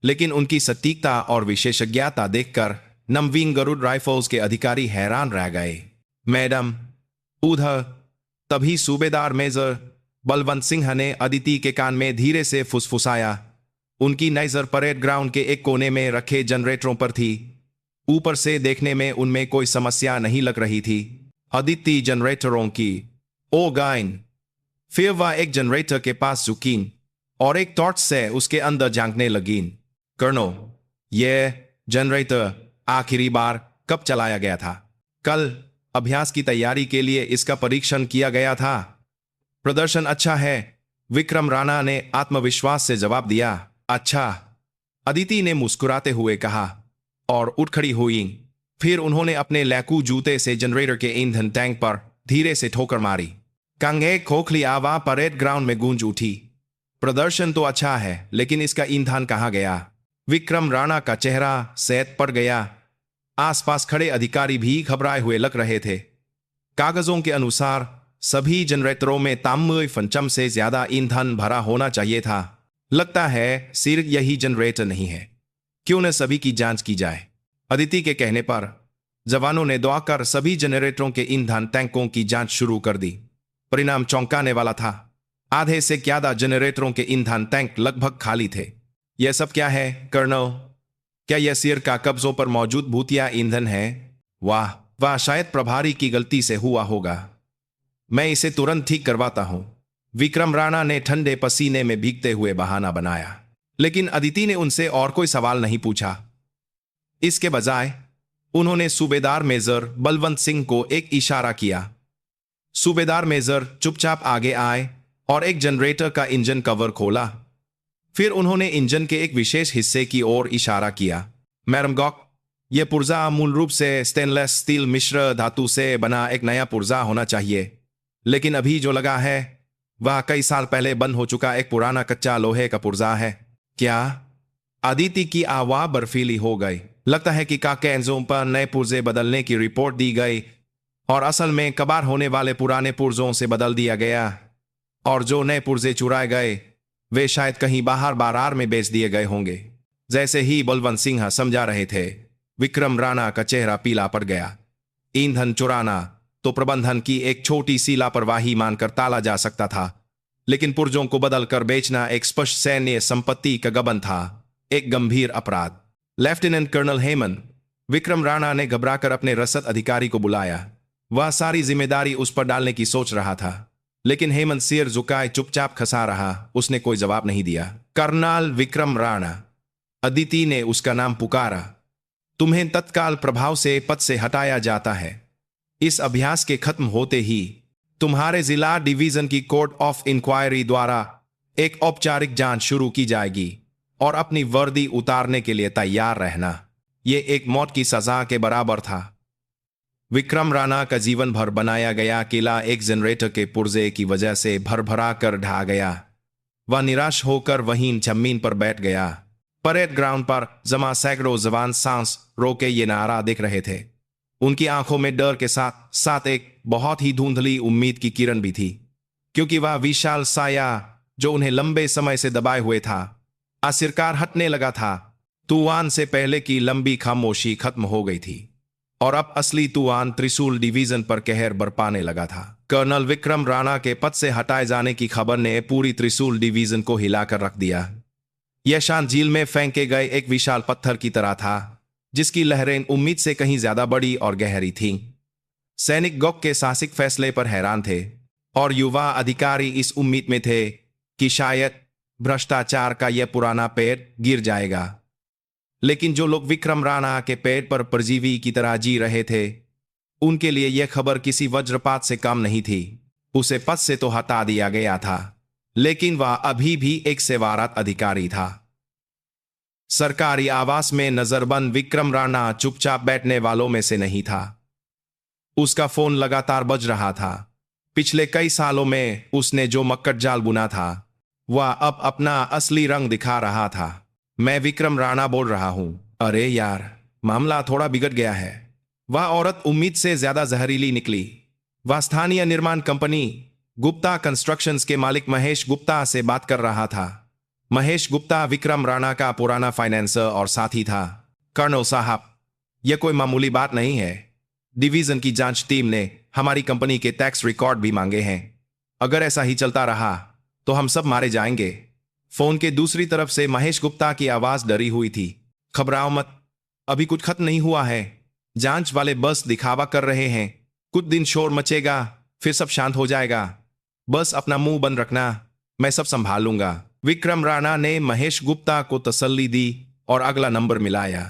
लेकिन उनकी सटीकता और विशेषज्ञता देखकर नमवीन गरुड़ राइफल्स के अधिकारी हैरान रह गए। मैडम, उधर। तभी सूबेदार मेजर बलवंत सिंह ने अदिति के कान में धीरे से फुसफुसाया। उनकी नजर परेड ग्राउंड के एक कोने में रखे जनरेटरों पर थी। ऊपर से देखने में उनमें कोई समस्या नहीं लग रही थी। अदिति जनरेटरों की ओ गाइन। फिर वह एक जनरेटर के पास झुकीं और एक टॉर्च से उसके अंदर झांकने लगीं। कर्नल, यह जनरेटर आखिरी बार कब चलाया गया था? कल अभ्यास की तैयारी के लिए इसका परीक्षण किया गया था। प्रदर्शन अच्छा है, विक्रम राणा ने आत्मविश्वास से जवाब दिया। अच्छा, अदिति ने मुस्कुराते हुए कहा और उठ खड़ी हुई। फिर उन्होंने अपने लैकू जूते से जनरेटर के ईंधन टैंक पर धीरे से ठोकर मारी। कंग एक खोखली आवाज परेड ग्राउंड में गूंज उठी। प्रदर्शन तो अच्छा है, लेकिन इसका ईंधन कहाँ गया? विक्रम राणा का चेहरा सैद पड़ गया। आसपास खड़े अधिकारी भी घबराए हुए लग रहे थे। कागजों के अनुसार सभी जनरेटरों में तांबे से ज्यादा ईंधन भरा होना चाहिए था। लगता है सिर्फ यही जनरेटर नहीं है। क्यों न सभी की जांच की जाए? अदिति के कहने पर जवानों ने दौड़कर सभी जनरेटरों के ईंधन टैंकों की जांच शुरू कर दी। परिणाम चौंकाने वाला था। आधे से ज्यादा जनरेटरों के ईंधन टैंक लगभग खाली थे। यह सब क्या है, कर्नल? क्या यह सिर का कब्जों पर मौजूद भूतिया ईंधन है? वाह, शायद प्रभारी की गलती से हुआ होगा। मैं इसे तुरंत ठीक करवाता हूं। विक्रम राणा ने ठंडे पसीने में भीगते हुए बहाना बनाया। लेकिन अदिति ने उनसे और कोई सवाल नहीं पूछा। इसके बजाय उन्होंने सूबेदार मेजर बलवंत सिंह को एक इशारा किया। सूबेदार मेजर चुपचाप आगे आए और एक जनरेटर का इंजन कवर खोला। फिर उन्होंने इंजन के एक विशेष हिस्से की ओर इशारा किया। मैडम गॉक, यह पुर्जा मूल रूप से स्टेनलेस स्टील मिश्र धातु से बना एक नया पुर्जा होना चाहिए, लेकिन अभी जो लगा है वह कई साल पहले बंद हो चुका एक पुराना कच्चा लोहे का पुर्जा है। क्या? अदिति की आवाज बर्फीली हो गई। लगता है कि काकेंजों पर नए पुर्जे बदलने की रिपोर्ट दी गई और असल में कबार होने वाले पुराने पुर्जों से बदल दिया गया, और जो नए पुर्जे चुराए गए वे शायद कहीं बाहर बाजार में बेच दिए गए होंगे। जैसे ही बलवंत सिंह समझा रहे थे, विक्रम राणा का चेहरा पीला पड़ गया। ईंधन चुराना तो प्रबंधन की एक छोटी सी लापरवाही मानकर टाला जा सकता था, लेकिन पुर्जों को बदलकर बेचना एक स्पष्ट सैन्य संपत्ति का गबन था, एक गंभीर अपराध। लेफ्टिनेंट कर्नल हेमंत, विक्रम राणा ने घबराकर अपने रसद अधिकारी को बुलाया। वह सारी जिम्मेदारी उस पर डालने की सोच रहा था, लेकिन हेमंत सिर झुकाए चुपचाप खसा रहा। उसने कोई जवाब नहीं दिया। कर्नल विक्रम राणा, अदिति ने उसका नाम पुकारा। तुम्हें तत्काल प्रभाव से पद से हटाया जाता है। इस अभ्यास के खत्म होते ही तुम्हारे जिला डिवीजन की कोर्ट ऑफ इंक्वायरी द्वारा एक औपचारिक जांच शुरू की जाएगी और अपनी वर्दी उतारने के लिए तैयार रहना। यह एक मौत की सजा के बराबर था। विक्रम राणा का जीवन भर बनाया गया किला एक जनरेटर के पुर्जे की वजह से भरभरा कर ढहा गया। वह निराश होकर वहीं जमीन पर बैठ गया। परेड ग्राउंड पर जमा सैकड़ों जवान सांस रोके ये नारा देख रहे थे। उनकी आंखों में डर के साथ साथ एक बहुत ही धुंधली उम्मीद की किरण भी थी, क्योंकि वह विशाल साया जो उन्हें लंबे समय से दबाए हुए था आखिरकार हटने लगा था। तूफान से पहले की लंबी खामोशी खत्म हो गई थी और अब असली तूफान त्रिशूल डिवीजन पर कहर बरपाने लगा था। कर्नल विक्रम राणा के पद से हटाए जाने की खबर ने पूरी त्रिशूल डिवीजन को हिलाकर रख दिया। यह शांत झील में फेंके गए एक विशाल पत्थर की तरह था, जिसकी लहरें उम्मीद से कहीं ज्यादा बड़ी और गहरी थीं। सैनिक गॉक के साहसिक फैसले पर हैरान थे और युवा अधिकारी इस उम्मीद में थे कि शायद भ्रष्टाचार का यह पुराना पेड़ गिर जाएगा। लेकिन जो लोग विक्रम राणा के पेड़ पर परजीवी की तरह जी रहे थे, उनके लिए यह खबर किसी वज्रपात से कम नहीं थी। उसे पद से तो हटा दिया गया था, लेकिन वह अभी भी एक सेवारत अधिकारी था। सरकारी आवास में नजरबंद विक्रम राणा चुपचाप बैठने वालों में से नहीं था। उसका फोन लगातार बज रहा था। पिछले कई सालों में उसने जो मक्कट जाल बुना था वह अब अपना असली रंग दिखा रहा था। मैं विक्रम राणा बोल रहा हूं। अरे यार, मामला थोड़ा बिगड़ गया है। वह औरत उम्मीद से ज्यादा जहरीली निकली। वह स्थानीय निर्माण कंपनी गुप्ता कंस्ट्रक्शंस के मालिक महेश गुप्ता से बात कर रहा था। महेश गुप्ता विक्रम राणा का पुराना फाइनेंसर और साथी था। कर्नल साहब, यह कोई मामूली बात नहीं है। डिवीजन की जांच टीम ने हमारी कंपनी के टैक्स रिकॉर्ड भी मांगे हैं। अगर ऐसा ही चलता रहा तो हम सब मारे जाएंगे। फोन के दूसरी तरफ से महेश गुप्ता की आवाज डरी हुई थी। घबराओ मत, अभी कुछ खत्म नहीं हुआ है। जांच वाले बस दिखावा कर रहे हैं। कुछ दिन शोर मचेगा, फिर सब शांत हो जाएगा। बस अपना मुंह बंद रखना, मैं सब संभाल लूंगा। विक्रम राणा ने महेश गुप्ता को तसल्ली दी और अगला नंबर मिलाया।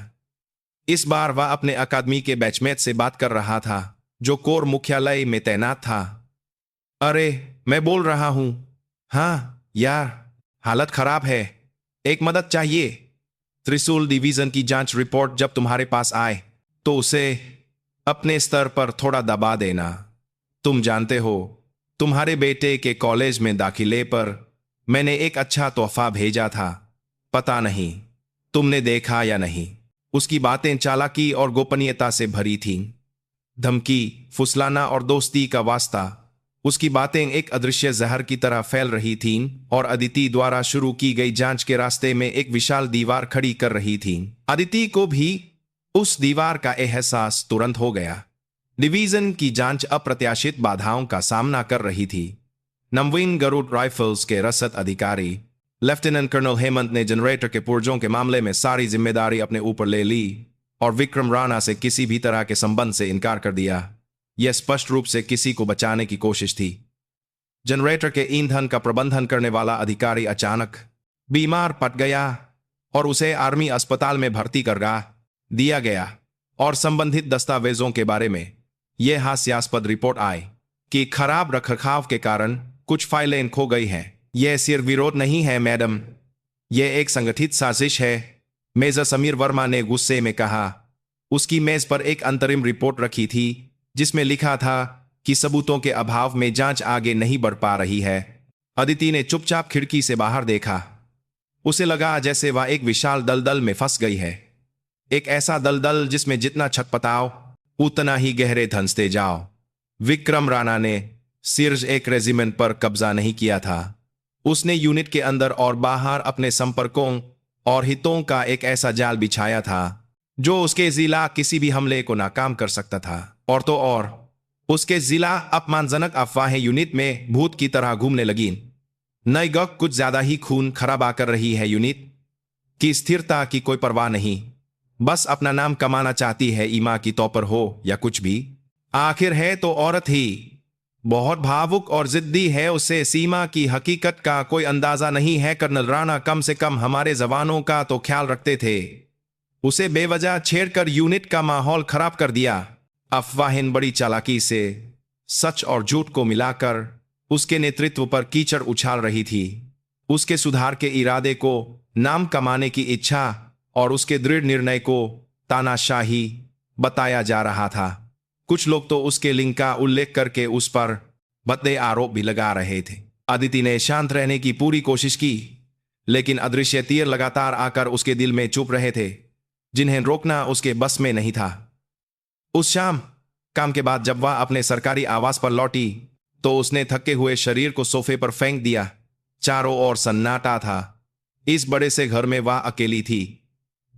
इस बार वह अपने अकादमी के बैचमेट से बात कर रहा था, जो कोर मुख्यालय में तैनात था। अरे, मैं बोल रहा हूं। हाँ यार, हालत खराब है, एक मदद चाहिए। त्रिशूल डिवीजन की जांच रिपोर्ट जब तुम्हारे पास आए तो उसे अपने स्तर पर थोड़ा दबा देना। तुम जानते हो, तुम्हारे बेटे के कॉलेज में दाखिले पर मैंने एक अच्छा तोहफा भेजा था। पता नहीं तुमने देखा या नहीं। उसकी बातें चालाकी और गोपनीयता से भरी थीं। धमकी, फुसलाना और दोस्ती का वास्ता। उसकी बातें एक अदृश्य जहर की तरह फैल रही थीं और अदिति द्वारा शुरू की गई जांच के रास्ते में एक विशाल दीवार खड़ी कर रही थीं। अदिति को भी उस दीवार का एहसास तुरंत हो गया। डिवीजन की जांच अप्रत्याशित बाधाओं का सामना कर रही थी। नमवीन गरुड़ राइफल्स के रसद अधिकारी लेफ्टिनेंट कर्नल हेमंत ने जनरेटर के पुर्जों के मामले में सारी जिम्मेदारी अपने ऊपर ले ली और विक्रम राणा से किसी भी तरह के संबंध से इनकार कर दिया। यह स्पष्ट रूप से किसी को बचाने की कोशिश थी। जनरेटर के ईंधन का प्रबंधन करने वाला अधिकारी अचानक बीमार पड़ गया और उसे आर्मी अस्पताल में भर्ती करवा दिया गया। और संबंधित दस्तावेजों के बारे में यह हास्यास्पद रिपोर्ट आई कि खराब रखरखाव के कारण कुछ फाइलें खो गई हैं। यह सिर्फ विरोध नहीं है मैडम, यह एक संगठित साजिश है, मेजर समीर वर्मा ने गुस्से में कहा। उसकी मेज पर एक अंतरिम रिपोर्ट रखी थी जिसमें लिखा था कि सबूतों के अभाव में जांच आगे नहीं बढ़ पा रही है। अदिति ने चुपचाप खिड़की से बाहर देखा। उसे लगा जैसे वह एक विशाल दलदल में फंस गई है। एक ऐसा दलदल जिसमें जितना छटपटाओ उतना ही गहरे धंसते जाओ। विक्रम राणा ने सिर्फ एक रेजिमेंट पर कब्जा नहीं किया था, उसने यूनिट के अंदर और बाहर अपने संपर्कों और हितों का एक ऐसा जाल बिछाया था जो उसके जिला किसी भी हमले को नाकाम कर सकता था। और तो और उसके जिला अपमानजनक अफवाहें यूनिट में भूत की तरह घूमने लगी। नई गक कुछ ज्यादा ही खून खराबा कर रही है। यूनिट की स्थिरता की कोई परवाह नहीं, बस अपना नाम कमाना चाहती है, ईमा की तौर पर हो या कुछ भी। आखिर है तो औरत ही, बहुत भावुक और जिद्दी है। उसे सीमा की हकीकत का कोई अंदाजा नहीं है। कर्नल राणा कम से कम हमारे जवानों का तो ख्याल रखते थे। उसे बेवजह छेड़कर यूनिट का माहौल खराब कर दिया। अफवाहें बड़ी चालाकी से सच और झूठ को मिलाकर उसके नेतृत्व पर कीचड़ उछाल रही थी। उसके सुधार के इरादे को, नाम कमाने की इच्छा और उसके दृढ़ निर्णय को तानाशाही बताया जा रहा था। कुछ लोग तो उसके लिंग का उल्लेख करके उस पर भद्दे आरोप भी लगा रहे थे। अदिति ने शांत रहने की पूरी कोशिश की, लेकिन अदृश्य तीर लगातार आकर उसके दिल में चुप रहे थे, जिन्हें रोकना उसके बस में नहीं था। उस शाम काम के बाद जब वह अपने सरकारी आवास पर लौटी तो उसने थके हुए शरीर को सोफे पर फेंक दिया। चारों ओर सन्नाटा था। इस बड़े से घर में वह अकेली थी।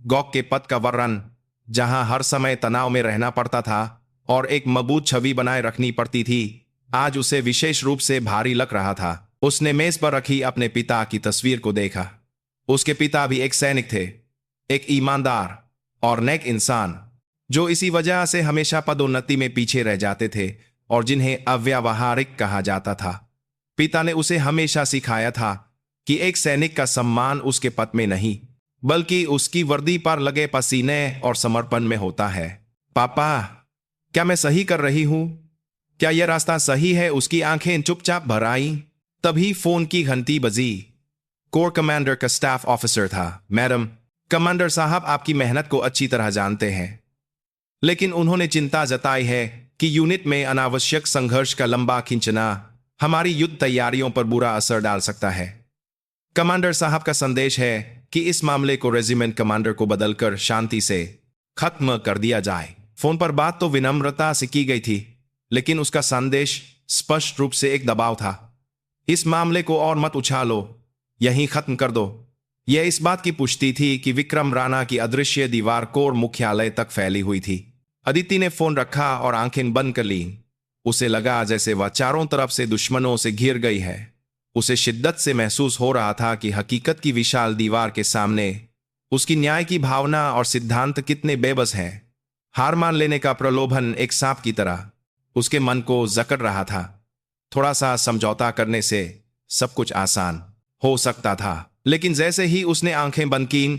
गॉक के पद का वर्णन, जहां हर समय तनाव में रहना पड़ता था और एक मजबूत छवि बनाए रखनी पड़ती थी, आज उसे विशेष रूप से भारी लग रहा था। उसने मेज पर रखी अपने पिता की तस्वीर को देखा। उसके पिता भी एक सैनिक थे, एक ईमानदार और नेक इंसान, जो इसी वजह से हमेशा पदोन्नति में पीछे रह जाते थे और जिन्हें अव्यावहारिक कहा जाता था। पिता ने उसे हमेशा सिखाया था कि एक सैनिक का सम्मान उसके पद में नहीं, बल्कि उसकी वर्दी पर लगे पसीने और समर्पण में होता है। पापा, क्या मैं सही कर रही हूं? क्या यह रास्ता सही है? उसकी आंखें चुपचाप भर आईं। तभी फोन की घंटी बजी। कोर कमांडर का स्टाफ ऑफिसर था। मैडम, कमांडर साहब आपकी मेहनत को अच्छी तरह जानते हैं, लेकिन उन्होंने चिंता जताई है कि यूनिट में अनावश्यक संघर्ष का लंबा खींचना हमारी युद्ध तैयारियों पर बुरा असर डाल सकता है। कमांडर साहब का संदेश है कि इस मामले को रेजिमेंट कमांडर को बदलकर शांति से खत्म कर दिया जाए। फोन पर बात तो विनम्रता से की गई थी, लेकिन उसका संदेश स्पष्ट रूप से एक दबाव था। इस मामले को और मत उछालो, यहीं खत्म कर दो। यह इस बात की पुष्टि थी कि विक्रम राणा की अदृश्य दीवार कोर मुख्यालय तक फैली हुई थी। अदिति ने फोन रखा और आंखें बंद कर ली। उसे लगा जैसे वह चारों तरफ से दुश्मनों से घिर गई है। उसे शिद्दत से महसूस हो रहा था कि हकीकत की विशाल दीवार के सामने उसकी न्याय की भावना और सिद्धांत कितने बेबस हैं। हार मान लेने का प्रलोभन एक सांप की तरह उसके मन को जकड़ रहा था। थोड़ा सा समझौता करने से सब कुछ आसान हो सकता था, लेकिन जैसे ही उसने आंखें बंद कीं,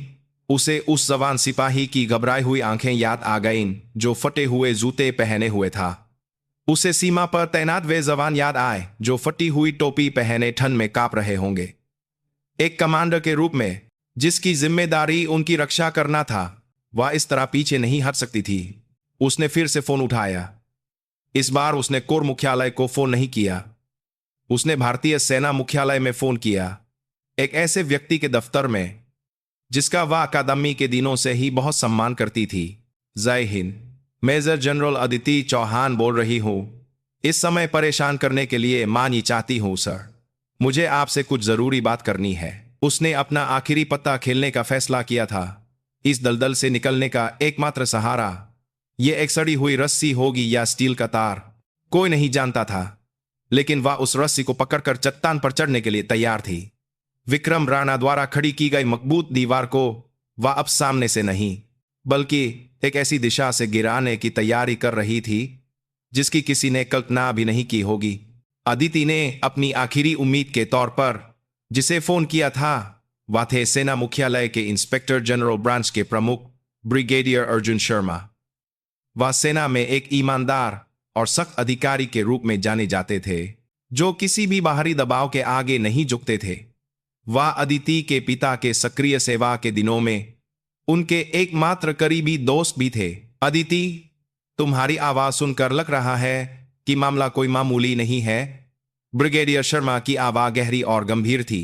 उसे उस जवान सिपाही की घबराई हुई आंखें याद आ गईं जो फटे हुए जूते पहने हुए था। उसे सीमा पर तैनात वे जवान याद आए जो फटी हुई टोपी पहने ठंड में कांप रहे होंगे। एक कमांडर के रूप में जिसकी जिम्मेदारी उनकी रक्षा करना था, वह इस तरह पीछे नहीं हट सकती थी। उसने फिर से फोन उठाया। इस बार उसने कोर मुख्यालय को फोन नहीं किया, उसने भारतीय सेना मुख्यालय में फोन किया, एक ऐसे व्यक्ति के दफ्तर में जिसका वह अकादमी के दिनों से ही बहुत सम्मान करती थी। जय हिंद, मेजर जनरल अदिति चौहान बोल रही हूं। इस समय परेशान करने के लिए मानी चाहती हूं सर, मुझे आपसे कुछ जरूरी बात करनी है। उसने अपना आखिरी पत्ता खेलने का फैसला किया था। इस दलदल से निकलने का एकमात्र सहारा यह एक सड़ी हुई रस्सी होगी या स्टील का तार, कोई नहीं जानता था, लेकिन वह उस रस्सी को पकड़कर चट्टान पर चढ़ने के लिए तैयार थी। विक्रम राणा द्वारा खड़ी की गई मजबूत दीवार को वह अब सामने से नहीं, बल्कि एक ऐसी दिशा से गिराने की तैयारी कर रही थी जिसकी किसी ने कल्पना भी नहीं की होगी। अदिति ने अपनी आखिरी उम्मीद के तौर पर जिसे फोन किया था, वह थे सेना मुख्यालय के इंस्पेक्टर जनरल ब्रांच के प्रमुख ब्रिगेडियर अर्जुन शर्मा। वह सेना में एक ईमानदार और सख्त अधिकारी के रूप में जाने जाते थे, जो किसी भी बाहरी दबाव के आगे नहीं झुकते थे। वह अदिति के पिता के सक्रिय सेवा के दिनों में उनके एकमात्र करीबी दोस्त भी थे। अदिति, तुम्हारी आवाज सुनकर लग रहा है कि मामला कोई मामूली नहीं है। ब्रिगेडियर शर्मा की आवाज गहरी और गंभीर थी।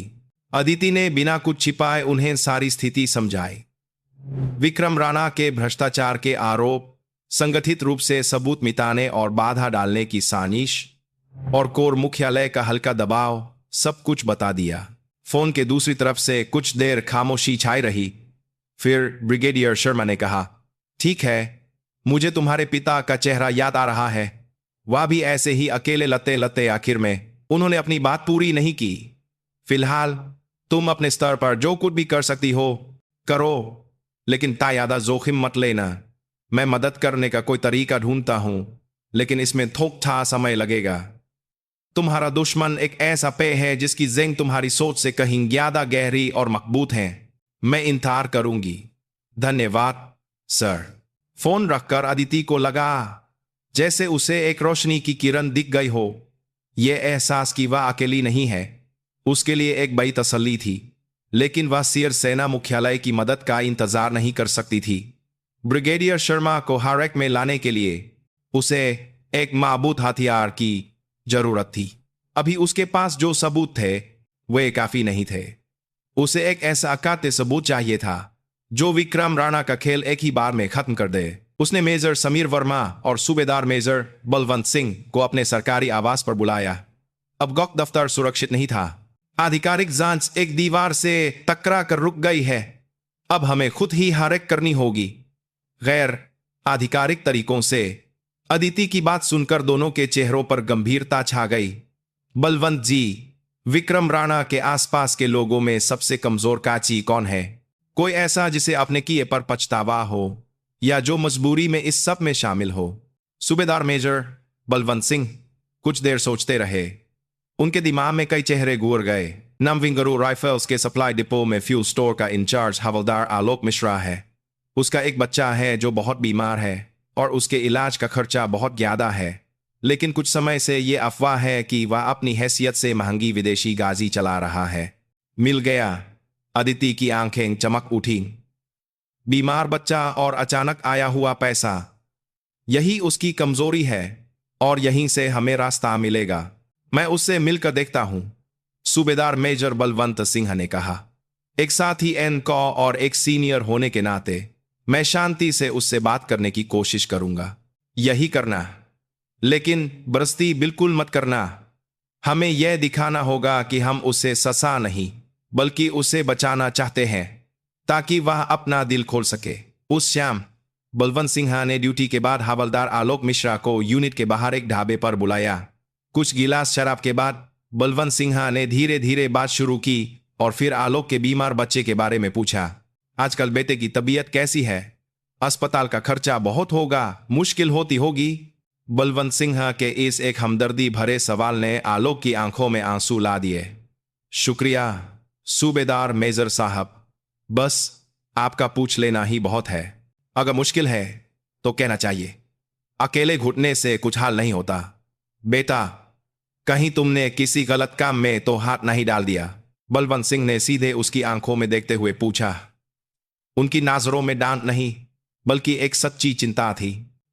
अदिति ने बिना कुछ छिपाए उन्हें सारी स्थिति समझाई। विक्रम राणा के भ्रष्टाचार के आरोप, संगठित रूप से सबूत मिटाने और बाधा डालने की साजिश और कोर मुख्यालय का हल्का दबाव, सब कुछ बता दिया। फोन के दूसरी तरफ से कुछ देर खामोशी छाई रही। फिर ब्रिगेडियर शर्मा ने कहा, ठीक है, मुझे तुम्हारे पिता का चेहरा याद आ रहा है। वह भी ऐसे ही अकेले लते लते आखिर में उन्होंने अपनी बात पूरी नहीं की। फिलहाल तुम अपने स्तर पर जो कुछ भी कर सकती हो करो, लेकिन तायादा जोखिम मत लेना। मैं मदद करने का कोई तरीका ढूंढता हूं, लेकिन इसमें थोड़ा समय लगेगा। तुम्हारा दुश्मन एक ऐसा पेय है जिसकी जंग तुम्हारी सोच से कहीं ज्यादा गहरी और मजबूत है। मैं इंतजार करूंगी। धन्यवाद सर। फोन रखकर अदिति को लगा जैसे उसे एक रोशनी की किरण दिख गई हो। यह एहसास कि वह अकेली नहीं है, उसके लिए एक बड़ी तसल्ली थी, लेकिन वह सिर सेना मुख्यालय की मदद का इंतजार नहीं कर सकती थी। ब्रिगेडियर शर्मा को हारेक में लाने के लिए उसे एक मजबूत हथियार की जरूरत थी। अभी उसके पास जो सबूत थे वे काफी नहीं थे। उसे एक ऐसा अकाट्य सबूत चाहिए था जो विक्रम राणा का खेल एक ही बार में खत्म कर दे। उसने मेजर समीर वर्मा और सूबेदार मेजर बलवंत सिंह को अपने सरकारी आवास पर बुलाया। अब गौक दफ्तर सुरक्षित नहीं था। आधिकारिक जांच एक दीवार से टकरा कर रुक गई है। अब हमें खुद ही हारेक करनी होगी। गैर आधिकारिक तरीकों से अदिति की बात सुनकर दोनों के चेहरों पर गंभीरता छा गई। बलवंत जी, विक्रम राणा के आसपास के लोगों में सबसे कमजोर काची कौन है? कोई ऐसा जिसे अपने किए पर पछतावा हो, या जो मजबूरी में इस सब में शामिल हो? सूबेदार मेजर बलवंत सिंह कुछ देर सोचते रहे। उनके दिमाग में कई चेहरे घूर गए। नमविंगरू राइफल्स के सप्लाई डिपो में फ्यूल स्टोर का इंचार्ज हवलदार आलोक मिश्रा है। उसका एक बच्चा है जो बहुत बीमार है और उसके इलाज का खर्चा बहुत ज्यादा है। लेकिन कुछ समय से ये अफवाह है कि वह अपनी हैसियत से महंगी विदेशी गाजी चला रहा है। मिल गया। अदिति की आंखें चमक उठी। बीमार बच्चा और अचानक आया हुआ पैसा, यही उसकी कमजोरी है और यहीं से हमें रास्ता मिलेगा। मैं उससे मिलकर देखता हूं, सूबेदार मेजर बलवंत सिंह ने कहा। एक साथी एनकॉ और एक सीनियर होने के नाते मैं शांति से उससे बात करने की कोशिश करूंगा। यही करना, लेकिन बरसती बिल्कुल मत करना। हमें यह दिखाना होगा कि हम उसे ससा नहीं बल्कि उसे बचाना चाहते हैं ताकि वह अपना दिल खोल सके। उस शाम बलवंत सिन्हा ने ड्यूटी के बाद हवलदार आलोक मिश्रा को यूनिट के बाहर एक ढाबे पर बुलाया। कुछ गिलास शराब के बाद बलवंत सिन्हा ने धीरे धीरे बात शुरू की और फिर आलोक के बीमार बच्चे के बारे में पूछा। आजकल बेटे की तबीयत कैसी है? अस्पताल का खर्चा बहुत होगा, मुश्किल होती होगी। बलवंत सिन्हा के इस एक हमदर्दी भरे सवाल ने आलोक की आंखों में आंसू ला दिए। शुक्रिया सूबेदार मेजर साहब, बस आपका पूछ लेना ही बहुत है। अगर मुश्किल है तो कहना चाहिए। अकेले घुटने से कुछ हाल नहीं होता। बेटा, कहीं तुमने किसी गलत काम में तो हाथ नहीं डाल दिया? बलवंत सिंह ने सीधे उसकी आंखों में देखते हुए पूछा। उनकी नजरों में डांट नहीं बल्कि एक सच्ची चिंता थी।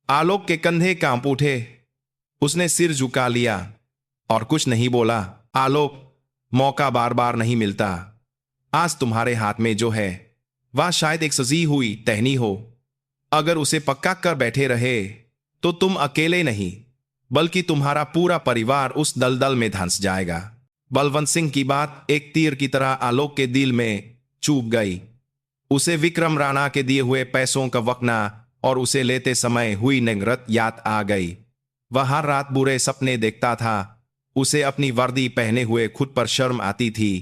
आलोक के कंधे कांप उठे। उसने सिर झुका लिया और कुछ नहीं बोला। आलोक, मौका बार बार नहीं मिलता। आज तुम्हारे हाथ में जो है वह शायद एक सजी हुई टहनी हो। अगर उसे पक्का कर बैठे रहे तो तुम अकेले नहीं बल्कि तुम्हारा पूरा परिवार उस दलदल में धंस जाएगा। बलवंत सिंह की बात एक तीर की तरह आलोक के दिल में चुभ गई। उसे विक्रम राणा के दिए हुए पैसों का वकना और उसे लेते समय हुई निगरत याद आ गई। वह हर रात बुरे सपने देखता था। उसे अपनी वर्दी पहने हुए खुद पर शर्म आती थी।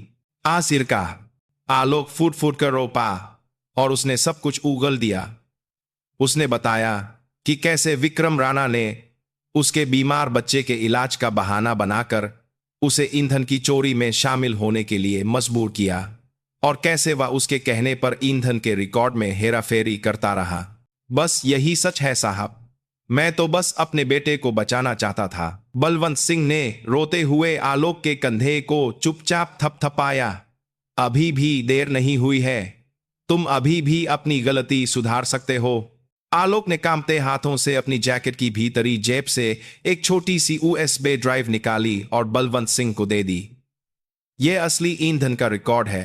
आसिर का आलोक फूट फूट कर रो पा और उसने सब कुछ उगल दिया। उसने बताया कि कैसे विक्रम राणा ने उसके बीमार बच्चे के इलाज का बहाना बनाकर उसे ईंधन की चोरी में शामिल होने के लिए मजबूर किया और कैसे वह उसके कहने पर ईंधन के रिकॉर्ड में हेराफेरी करता रहा। बस यही सच है साहब। मैं तो बस अपने बेटे को बचाना चाहता था। बलवंत सिंह ने रोते हुए आलोक के कंधे को चुपचाप थपथपाया। अभी भी देर नहीं हुई है। तुम अभी भी अपनी गलती सुधार सकते हो। आलोक ने कांपते हाथों से अपनी जैकेट की भीतरी जेब से एक छोटी सी यूएसबी ड्राइव निकाली और बलवंत सिंह को दे दी। यह असली ईंधन का रिकॉर्ड है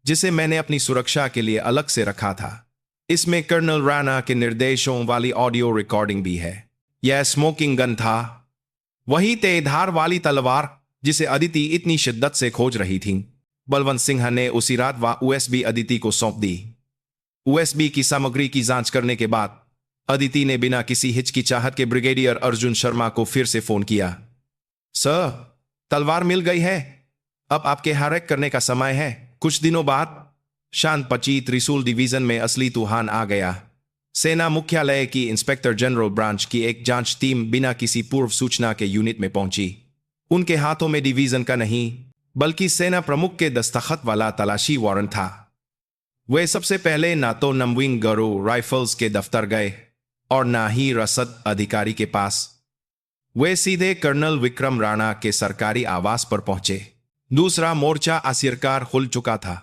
जिसे मैंने अपनी सुरक्षा के लिए अलग से रखा था। इसमें कर्नल राणा के निर्देशों वाली ऑडियो रिकॉर्डिंग भी है। यह स्मोकिंग गन था, वही तेधार वाली तलवार जिसे अदिति इतनी शिद्दत से खोज रही थी। बलवंत सिंह ने उसी रात वह यूएसबी अदिति को सौंप दी। यूएसबी की सामग्री की जांच करने के बाद अदिति ने बिना किसी हिचकिचाहट के ब्रिगेडियर अर्जुन शर्मा को फिर से फोन किया। सर, तलवार मिल गई है। अब आपके हारेक करने का समय है। कुछ दिनों बाद शांतपची त्रिशूल डिवीजन में असली तूफान आ गया। सेना मुख्यालय की इंस्पेक्टर जनरल ब्रांच की एक जांच टीम बिना किसी पूर्व सूचना के यूनिट में पहुंची। उनके हाथों में डिवीजन का नहीं बल्कि सेना प्रमुख के दस्तखत वाला तलाशी वारंट था। वे सबसे पहले ना तो नमविंग गरो राइफल्स के दफ्तर गए और ना ही रसद अधिकारी के पास। वे सीधे कर्नल विक्रम राणा के सरकारी आवास पर पहुंचे। दूसरा मोर्चा आखिरकार खुल चुका था।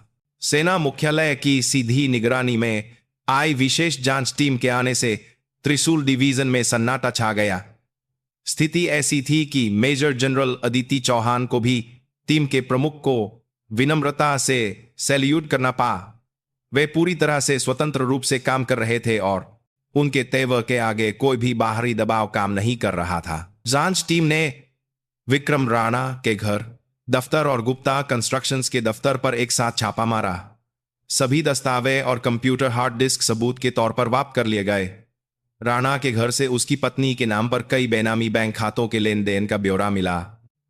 सेना मुख्यालय की सीधी निगरानी में आई विशेष जांच टीम के आने से त्रिशूल डिवीजन में सन्नाटा छा गया। स्थिति ऐसी थी कि मेजर जनरल अदिति चौहान को भी टीम के प्रमुख को विनम्रता से सैल्यूट करना पा। वे पूरी तरह से स्वतंत्र रूप से काम कर रहे थे और उनके तेवर के आगे कोई भी बाहरी दबाव काम नहीं कर रहा था। जांच टीम ने विक्रम राणा के घर, दफ्तर और गुप्ता कंस्ट्रक्शंस के दफ्तर पर एक साथ छापा मारा। सभी दस्तावेज और कंप्यूटर हार्ड डिस्क सबूत के तौर पर वापस कर लिए गए। राणा के घर से उसकी पत्नी के नाम पर कई बेनामी बैंक खातों के लेन देन का ब्यौरा मिला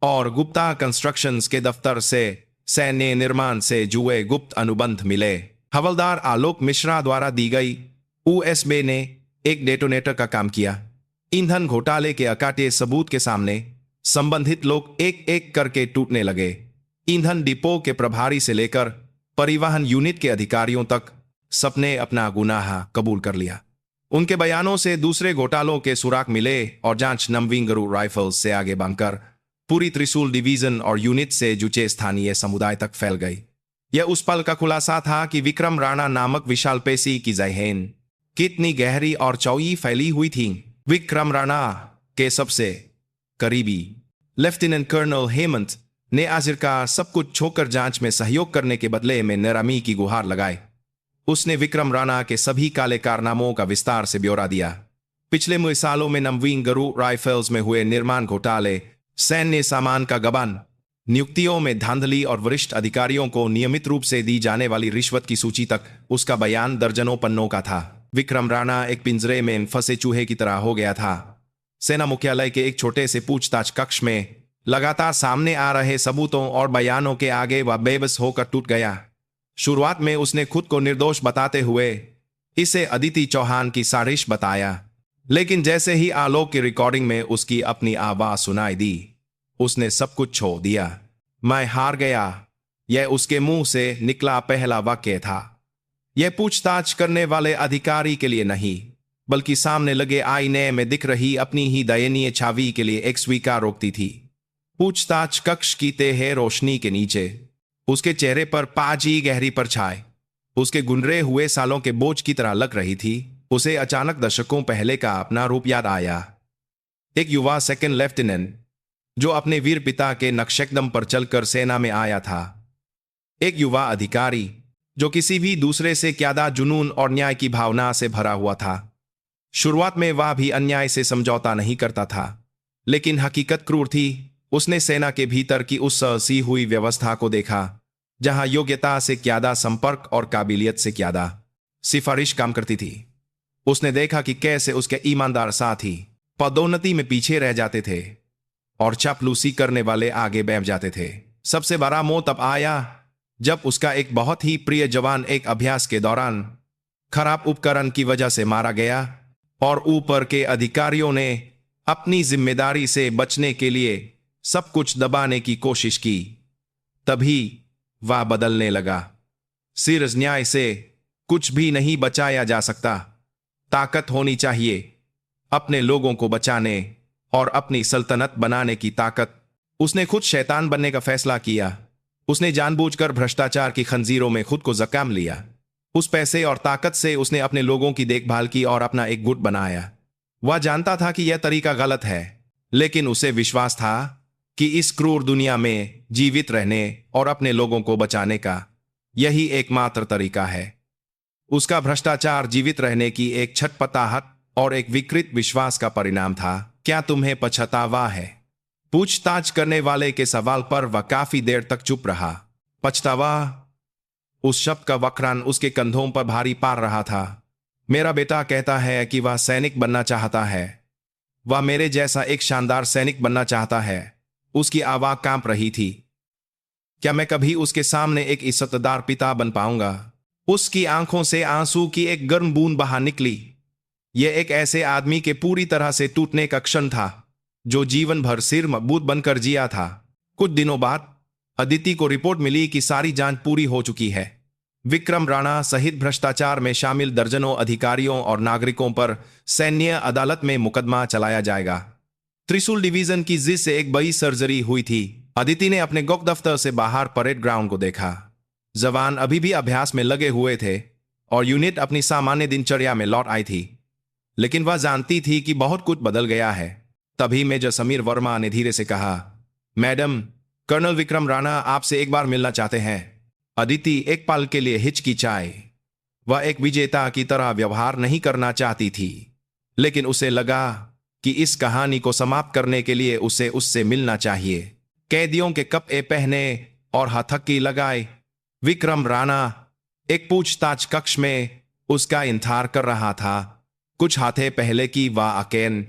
और गुप्ता कंस्ट्रक्शंस के दफ्तर से सैन्य निर्माण से जुए गुप्त अनुबंध मिले। हवलदार आलोक मिश्रा द्वारा दी गई यूएसबी ने एक डेटोनेटर का काम किया। ईंधन घोटाले के अकाटे सबूत के सामने संबंधित लोग एक एक करके टूटने लगे। ईंधन डिपो के प्रभारी से लेकर परिवहन यूनिट के अधिकारियों तक सबने अपना गुनाह कबूल कर लिया। उनके बयानों से दूसरे घोटालों के सुराग मिले और जांच नमविंगरू राइफल्स से आगे बढ़कर पूरी त्रिशूल डिवीजन और यूनिट से जुचे स्थानीय समुदाय तक फैल गई। यह उस पल का खुलासा था कि विक्रम राणा नामक विशाल पेशी की जहन कितनी गहरी और चौड़ी फैली हुई थी। विक्रम राणा के सबसे करीबी लेफ्टिनेंट कर्नल हेमंत ने आखिरकार सब कुछ छोड़कर जांच में सहयोग करने के बदले में निरामी की गुहार लगाई। उसने विक्रम राणा के सभी काले कारनामों का विस्तार से ब्यौरा दिया। पिछले 9 सालों में नमवीन गरुड़ राइफल्स में हुए निर्माण घोटाले, सैन्य सामान का गबन, नियुक्तियों में धांधली और वरिष्ठ अधिकारियों को नियमित रूप से दी जाने वाली रिश्वत की सूची तक उसका बयान दर्जनों पन्नों का था। विक्रम राणा एक पिंजरे में फंसे चूहे की तरह हो गया था। सेना मुख्यालय के एक छोटे से पूछताछ कक्ष में लगातार सामने आ रहे सबूतों और बयानों के आगे वह बेबस होकर टूट गया। शुरुआत में उसने खुद को निर्दोष बताते हुए इसे अदिति चौहान की साजिश बताया, लेकिन जैसे ही आलोक की रिकॉर्डिंग में उसकी अपनी आवाज सुनाई दी, उसने सब कुछ छोड़ दिया। मैं हार गया, यह उसके मुंह से निकला पहला वाक्य था। यह पूछताछ करने वाले अधिकारी के लिए नहीं, बल्कि सामने लगे आईने में दिख रही अपनी ही दयनीय छवि के लिए एक स्वीकारोक्ति थी। पूछताछ कक्ष की तेह रोशनी के नीचे उसके चेहरे पर पाजी गहरी परछाई उसके गुनरे हुए सालों के बोझ की तरह लग रही थी। उसे अचानक दशकों पहले का अपना रूप याद आया। एक युवा सेकंड लेफ्टिनेंट जो अपने वीर पिता के नक्शेकदम पर चलकर सेना में आया था। एक युवा अधिकारी जो किसी भी दूसरे से ज्यादा जुनून और न्याय की भावना से भरा हुआ था। शुरुआत में वह भी अन्याय से समझौता नहीं करता था, लेकिन हकीकत क्रूर थी। उसने सेना के भीतर की उस सी हुई व्यवस्था को देखा जहां योग्यता से ज्यादा संपर्क और काबिलियत से ज्यादा सिफारिश काम करती थी। उसने देखा कि कैसे उसके ईमानदार साथी पदोन्नति में पीछे रह जाते थे और चापलूसी करने वाले आगे बैठ जाते थे। सबसे बड़ा मोड़ तब आया जब उसका एक बहुत ही प्रिय जवान एक अभ्यास के दौरान खराब उपकरण की वजह से मारा गया और ऊपर के अधिकारियों ने अपनी जिम्मेदारी से बचने के लिए सब कुछ दबाने की कोशिश की। तभी वह बदलने लगा। सिर्फ न्याय से कुछ भी नहीं बचाया जा सकता। ताकत होनी चाहिए अपने लोगों को बचाने और अपनी सल्तनत बनाने की ताकत। उसने खुद शैतान बनने का फैसला किया। उसने जानबूझकर भ्रष्टाचार की खंजीरों में खुद को जख्म लिया। उस पैसे और ताकत से उसने अपने लोगों की देखभाल की और अपना एक गुट बनाया। वह जानता था कि यह तरीका गलत है, लेकिन उसे विश्वास था कि इस क्रूर दुनिया में जीवित रहने और अपने लोगों को बचाने का यही एकमात्र तरीका है। उसका भ्रष्टाचार जीवित रहने की एक छटपटाहट और एक विकृत विश्वास का परिणाम था। क्या तुम्हें पछतावा है? पूछताछ करने वाले के सवाल पर वह काफी देर तक चुप रहा। पछतावा, उस शब्द का वक्रान उसके कंधों पर भारी पार रहा था। मेरा बेटा कहता है कि वह सैनिक बनना चाहता है। वह मेरे जैसा एक शानदार सैनिक बनना चाहता है। उसकी आवाज कांप रही थी। क्या मैं कभी उसके सामने एक इज्जतदार पिता बन पाऊंगा? उसकी आंखों से आंसू की एक गर्म बूंद बाहर निकली। यह एक ऐसे आदमी के पूरी तरह से टूटने का क्षण था जो जीवन भर सिर मजबूत बनकर जिया था। कुछ दिनों बाद अदिति को रिपोर्ट मिली कि सारी जांच पूरी हो चुकी है। विक्रम राणा सहित भ्रष्टाचार में शामिल दर्जनों अधिकारियों और नागरिकों पर सैन्य अदालत में मुकदमा चलाया जाएगा। त्रिशूल डिवीजन की जिस से एक बड़ी सर्जरी हुई थी। अदिति ने अपने गोक दफ्तर से बाहर परेड ग्राउंड को देखा। जवान अभी भी अभ्यास में लगे हुए थे और यूनिट अपनी सामान्य दिनचर्या में लौट आई थी, लेकिन वह जानती थी कि बहुत कुछ बदल गया है। तभी मेजर समीर वर्मा ने धीरे से कहा, मैडम, कर्नल विक्रम राणा आपसे एक बार मिलना चाहते हैं। अदिति एक पल के लिए हिचकिचाई। वह एक विजेता की तरह व्यवहार नहीं करना चाहती थी, लेकिन उसे लगा कि इस कहानी को समाप्त करने के लिए उसे उससे मिलना चाहिए। कैदियों के कपड़े पहने और हथकड़ी लगाए विक्रम राणा एक पूछताछ कक्ष में उसका इंतजार कर रहा था। कुछ हफ्ते पहले की वह अकेन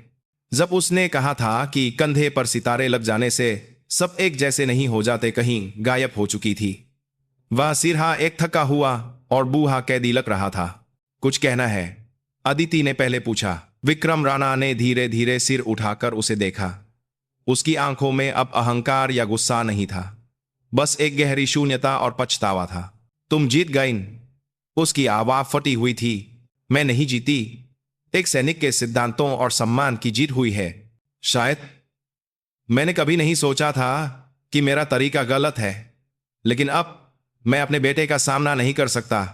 जब उसने कहा था कि कंधे पर सितारे लग जाने से सब एक जैसे नहीं हो जाते, कहीं गायब हो चुकी थी। वह सिरहा एक थका हुआ और बूढ़ा कैदी लग रहा था। कुछ कहना है? अदिति ने पहले पूछा। विक्रम राणा ने धीरे धीरे सिर उठाकर उसे देखा। उसकी आंखों में अब अहंकार या गुस्सा नहीं था, बस एक गहरी शून्यता और पछतावा था। तुम जीत गई। उसकी आवाज फटी हुई थी। मैं नहीं जीती। एक सैनिक के सिद्धांतों और सम्मान की जीत हुई है। शायद मैंने कभी नहीं सोचा था कि मेरा तरीका गलत है, लेकिन अब मैं अपने बेटे का सामना नहीं कर सकता।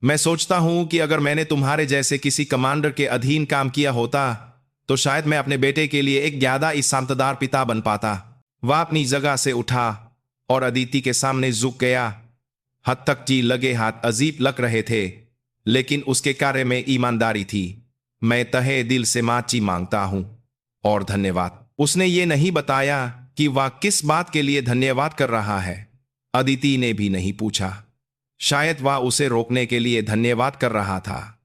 मैं सोचता हूं कि अगर मैंने तुम्हारे जैसे किसी कमांडर के अधीन काम किया होता तो शायद मैं अपने बेटे के लिए एक ज्यादा ईमानदार पिता बन पाता। वह अपनी जगह से उठा और अदिति के सामने झुक गया। हद तक जी लगे हाथ अजीब लग रहे थे, लेकिन उसके कार्य में ईमानदारी थी। मैं तहे दिल से माची मांगता हूं और धन्यवाद। उसने ये नहीं बताया कि वह किस बात के लिए धन्यवाद कर रहा है। अदिति ने भी नहीं पूछा। शायद वह उसे रोकने के लिए धन्यवाद कर रहा था,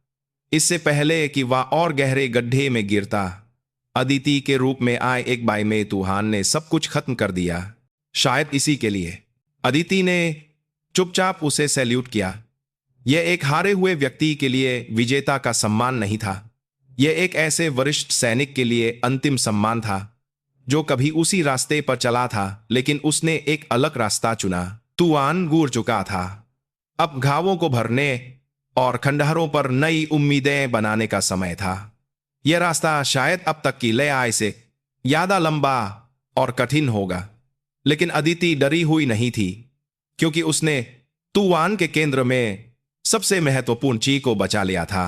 इससे पहले कि वह और गहरे गड्ढे में गिरता। अदिति के रूप में आए एक बाई में तूफान ने सब कुछ खत्म कर दिया। शायद इसी के लिए अदिति ने चुपचाप उसे सैल्यूट किया। यह एक हारे हुए व्यक्ति के लिए विजेता का सम्मान नहीं था, यह एक ऐसे वरिष्ठ सैनिक के लिए अंतिम सम्मान था जो कभी उसी रास्ते पर चला था, लेकिन उसने एक अलग रास्ता चुना। तूफान गुर चुका था। अब घावों को भरने और खंडहरों पर नई उम्मीदें बनाने का समय था। यह रास्ता शायद अब तक की लय से ज्यादा लंबा और कठिन होगा, लेकिन अदिति डरी हुई नहीं थी, क्योंकि उसने तूफान के केंद्र में सबसे महत्वपूर्ण चीज को बचा लिया था,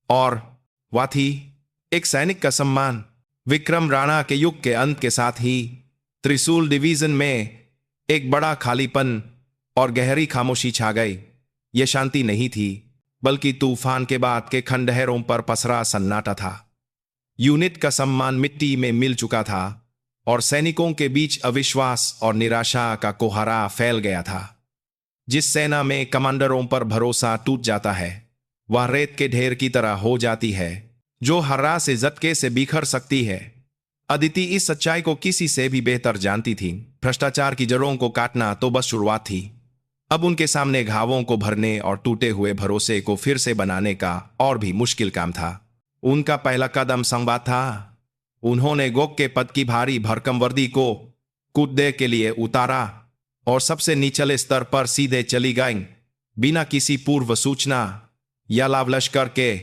और वह थी एक सैनिक का सम्मान। विक्रम राणा के युग के अंत के साथ ही त्रिशूल डिवीजन में एक बड़ा खालीपन और गहरी खामोशी छा गई। यह शांति नहीं थी, बल्कि तूफान के बाद के खंडहरों पर पसरा सन्नाटा था। यूनिट का सम्मान मिट्टी में मिल चुका था और सैनिकों के बीच अविश्वास और निराशा का कोहरा फैल गया था। जिस सेना में कमांडरों पर भरोसा टूट जाता है, वह रेत के ढेर की तरह हो जाती है, जो हर्रा से झटके से बिखर सकती है। अदिति इस सच्चाई को किसी से भी बेहतर जानती थी। भ्रष्टाचार की जड़ों को काटना तो बस शुरुआत थी। अब उनके सामने घावों को भरने और टूटे हुए भरोसे को फिर से बनाने का और भी मुश्किल काम था। उनका पहला कदम संवाद था। उन्होंने गोक के पद की भारी भरकम वर्दी को कूदने के लिए उतारा और सबसे निचले स्तर पर सीधे चली गईं। बिना किसी पूर्व सूचना या लाभ लश्कर के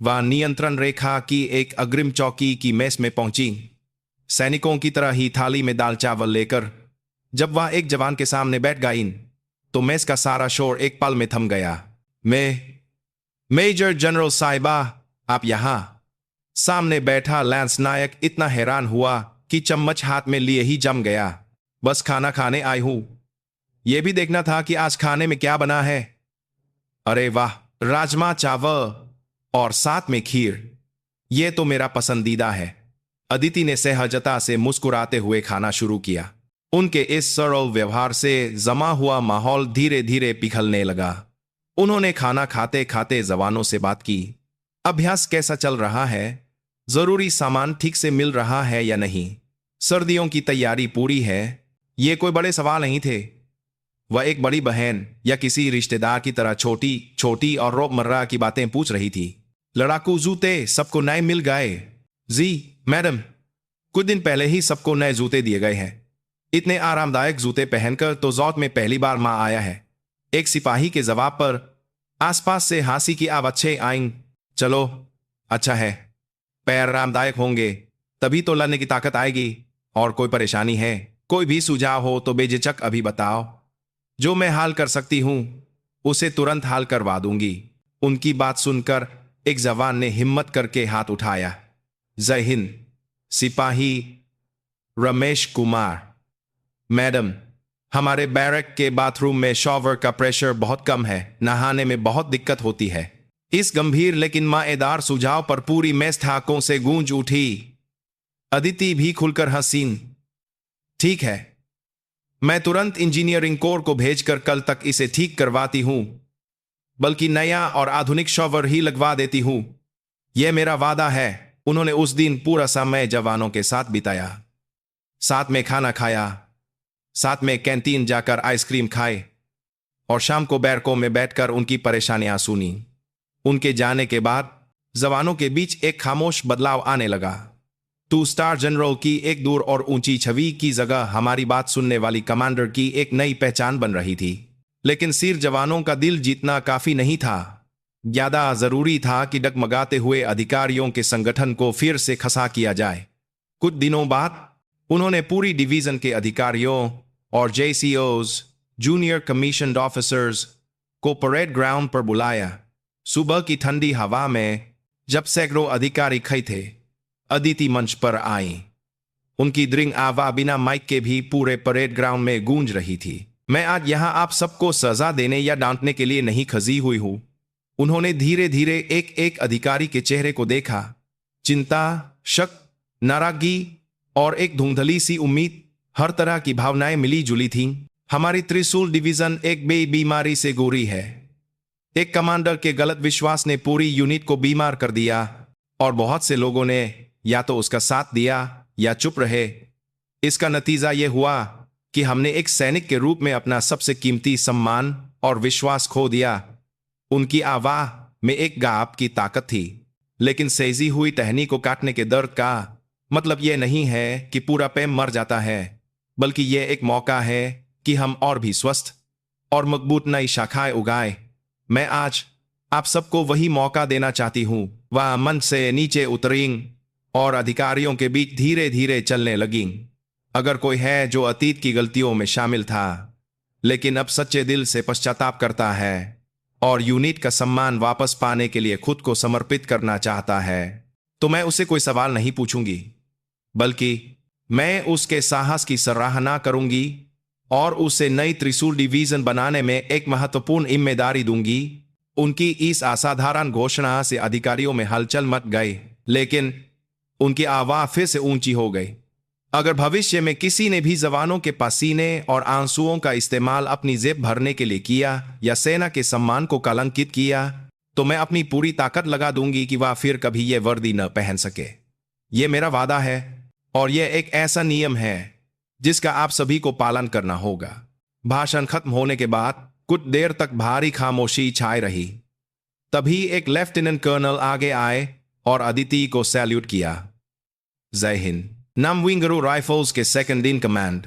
वह नियंत्रण रेखा की एक अग्रिम चौकी की मेस में पहुंची। सैनिकों की तरह ही थाली में दाल चावल लेकर जब वह एक जवान के सामने बैठ गईं, तो मेस का सारा शोर एक पल में थम गया। मेजर जनरल साहिबा, आप यहां? सामने बैठा लैंस नायक इतना हैरान हुआ कि चम्मच हाथ में लिए ही जम गया। बस खाना खाने आई हूं। यह भी देखना था कि आज खाने में क्या बना है। अरे वाह, राजमा चावल और साथ में खीर, यह तो मेरा पसंदीदा है। अदिति ने सहजता से मुस्कुराते हुए खाना शुरू किया। उनके इस सरल व्यवहार से जमा हुआ माहौल धीरे धीरे पिघलने लगा। उन्होंने खाना खाते खाते जवानों से बात की। अभ्यास कैसा चल रहा है? जरूरी सामान ठीक से मिल रहा है या नहीं? सर्दियों की तैयारी पूरी है? ये कोई बड़े सवाल नहीं थे। वह एक बड़ी बहन या किसी रिश्तेदार की तरह छोटी छोटी और रोजमर्रा की बातें पूछ रही थी। लड़ाकू जूते सबको नए मिल गए? जी मैडम, कुछ दिन पहले ही सबको नए जूते दिए गए हैं। इतने आरामदायक जूते पहनकर तो जौत में पहली बार मां आया है। एक सिपाही के जवाब पर आसपास से हंसी की आवाजें आईं। चलो, अच्छा है, पैर आरामदायक होंगे तभी तो लड़ने की ताकत आएगी। और कोई परेशानी है? कोई भी सुझाव हो तो बेझिझक अभी बताओ। जो मैं हाल कर सकती हूं उसे तुरंत हाल करवा दूंगी। उनकी बात सुनकर एक जवान ने हिम्मत करके हाथ उठाया। जय हिंद। सिपाही रमेश कुमार। मैडम, हमारे बैरक के बाथरूम में शॉवर का प्रेशर बहुत कम है, नहाने में बहुत दिक्कत होती है। इस गंभीर लेकिन माएदार सुझाव पर पूरी मेस ठाकों से गूंज उठी। अदिति भी खुलकर हंसीन। ठीक है, मैं तुरंत इंजीनियरिंग कोर को भेजकर कल तक इसे ठीक करवाती हूं, बल्कि नया और आधुनिक शॉवर ही लगवा देती हूं। यह मेरा वादा है। उन्होंने उस दिन पूरा समय जवानों के साथ बिताया, साथ में खाना खाया, साथ में कैंटीन जाकर आइसक्रीम खाए और शाम को बैरकों में बैठकर उनकी परेशानियां सुनी। उनके जाने के बाद जवानों के बीच एक खामोश बदलाव आने लगा। टू स्टार जनरल की एक दूर और ऊंची छवि की जगह हमारी बात सुनने वाली कमांडर की एक नई पहचान बन रही थी। लेकिन सिर जवानों का दिल जीतना काफी नहीं था। ज्यादा जरूरी था कि डगमगाते हुए अधिकारियों के संगठन को फिर से खसा किया जाए। कुछ दिनों बाद उन्होंने पूरी डिवीजन के अधिकारियों और JCOs, जूनियर कमीशन्ड ऑफिसर्स को परेड ग्राउंड पर बुलाया। सुबह की ठंडी हवा में जब सैकड़ों अधिकारी खड़े थे, अदिति मंच पर आई। उनकी दृढ़ आवाज बिना माइक के भी पूरे परेड ग्राउंड में गूंज रही थी। मैं आज यहाँ आप सबको सजा देने या डांटने के लिए नहीं खजी हुई हूं। उन्होंने धीरे धीरे एक एक अधिकारी के चेहरे को देखा। चिंता, शक, नाराजगी और एक धुंधली सी उम्मीद, हर तरह की भावनाएं मिली जुली थीं। हमारी त्रिशूल डिवीजन एक बीमारी से गोरी है। एक कमांडर के गलत विश्वास ने पूरी यूनिट को बीमार कर दिया और बहुत से लोगों ने या तो उसका साथ दिया या चुप रहे। इसका नतीजा यह हुआ कि हमने एक सैनिक के रूप में अपना सबसे कीमती सम्मान और विश्वास खो दिया। उनकी आवाज में एक गाप की ताकत थी, लेकिन सैजी हुई टहनी को काटने के दर्द का मतलब यह नहीं है कि पूरा पेड़ मर जाता है, बल्कि यह एक मौका है कि हम और भी स्वस्थ और मजबूत नई शाखाएं उगाएं। मैं आज आप सबको वही मौका देना चाहती हूं। वह मन से नीचे उतरीं और अधिकारियों के बीच धीरे धीरे चलने लगीं। अगर कोई है जो अतीत की गलतियों में शामिल था, लेकिन अब सच्चे दिल से पश्चाताप करता है और यूनिट का सम्मान वापस पाने के लिए खुद को समर्पित करना चाहता है, तो मैं उसे कोई सवाल नहीं पूछूंगी, बल्कि मैं उसके साहस की सराहना करूंगी और उसे नई त्रिशूल डिवीजन बनाने में एक महत्वपूर्ण जिम्मेदारी दूंगी। उनकी इस असाधारण घोषणा से अधिकारियों में हलचल मच गई, लेकिन उनकी आवाज फिर से ऊंची हो गई। अगर भविष्य में किसी ने भी जवानों के पसीने और आंसुओं का इस्तेमाल अपनी जेब भरने के लिए किया या सेना के सम्मान को कलंकित किया, तो मैं अपनी पूरी ताकत लगा दूंगी कि वह फिर कभी यह वर्दी न पहन सके। यह मेरा वादा है और यह एक ऐसा नियम है जिसका आप सभी को पालन करना होगा। भाषण खत्म होने के बाद कुछ देर तक भारी खामोशी छाई रही। तभी एक लेफ्टिनेंट कर्नल आगे आए और अदिति को सैल्यूट किया। जय हिंद। नमविंगरू राइफल्स के second in command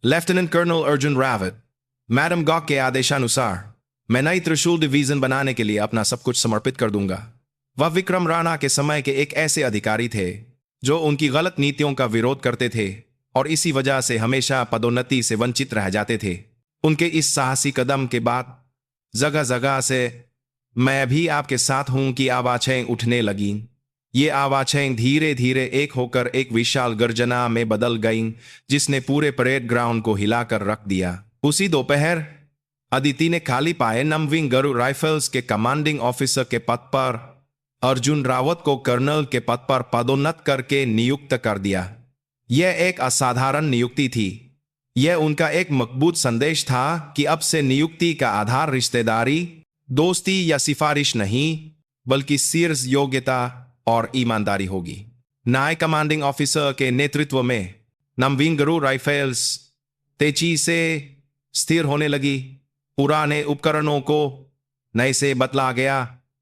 lieutenant colonel Arjun Rawat. Madam गॉक के आदेशानुसार मैं नई त्रिशूल डिवीजन बनाने के लिए अपना सब कुछ समर्पित कर दूंगा। वह विक्रम राणा के समय के एक ऐसे अधिकारी थे जो उनकी गलत नीतियों का विरोध करते थे और इसी वजह से हमेशा पदोन्नति से वंचित रह जाते थे। उनके इस साहसी कदम के बाद जगह जगह से मैं भी आपके साथ हूं की आवाजें उठने लगीं। ये आवाजें धीरे धीरे एक होकर एक विशाल गर्जना में बदल गईं, जिसने पूरे परेड ग्राउंड को हिलाकर रख दिया। उसी दोपहर अदिति ने खाली पाए नमविंगरू राइफल्स के कमांडिंग ऑफिसर के पद पर अर्जुन रावत को कर्नल के पद पर पदोन्नत करके नियुक्त कर दिया। यह एक असाधारण नियुक्ति थी। यह उनका एक मजबूत संदेश था कि अब से नियुक्ति का आधार रिश्तेदारी, दोस्ती या सिफारिश नहीं, बल्कि शीर्ष योग्यता और ईमानदारी होगी। नए कमांडिंग ऑफिसर के नेतृत्व में नमविंगरू राइफल्स तेजी से स्थिर होने लगी। पुराने उपकरणों को नए से बदला गया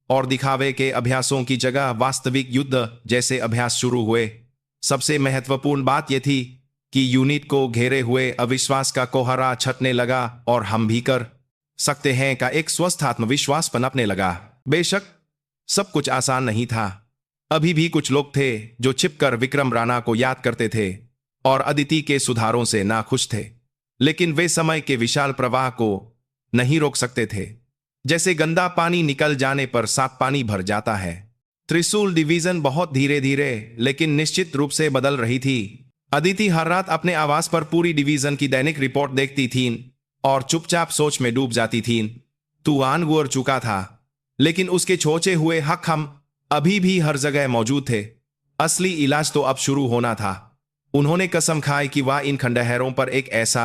और दिखावे के अभ्यासों की जगह वास्तविक युद्ध जैसे अभ्यास शुरू हुए। सबसे महत्वपूर्ण बात यह थी कि यूनिट को घेरे हुए अविश्वास का कोहरा छटने लगा और हम भी कर सकते हैं का एक स्वस्थ आत्मविश्वास पनपने लगा। बेशक सब कुछ आसान नहीं था। अभी भी कुछ लोग थे जो छिपकर विक्रम राणा को याद करते थे और अदिति के सुधारों से नाखुश थे, लेकिन वे समय के विशाल प्रवाह को नहीं रोक सकते थे। जैसे गंदा पानी निकल जाने पर साफ पानी भर जाता है। त्रिशूल डिवीजन बहुत धीरे धीरे लेकिन निश्चित रूप से बदल रही थी। अदिति हर रात अपने आवास पर पूरी डिवीजन की दैनिक रिपोर्ट देखती थीं और चुपचाप सोच में डूब जाती थीं। तूफान गुजर चुका था, लेकिन उसके छोचे हुए हक हम अभी भी हर जगह मौजूद थे। असली इलाज तो अब शुरू होना था। उन्होंने कसम खाई कि वह इन खंडहरों पर एक ऐसा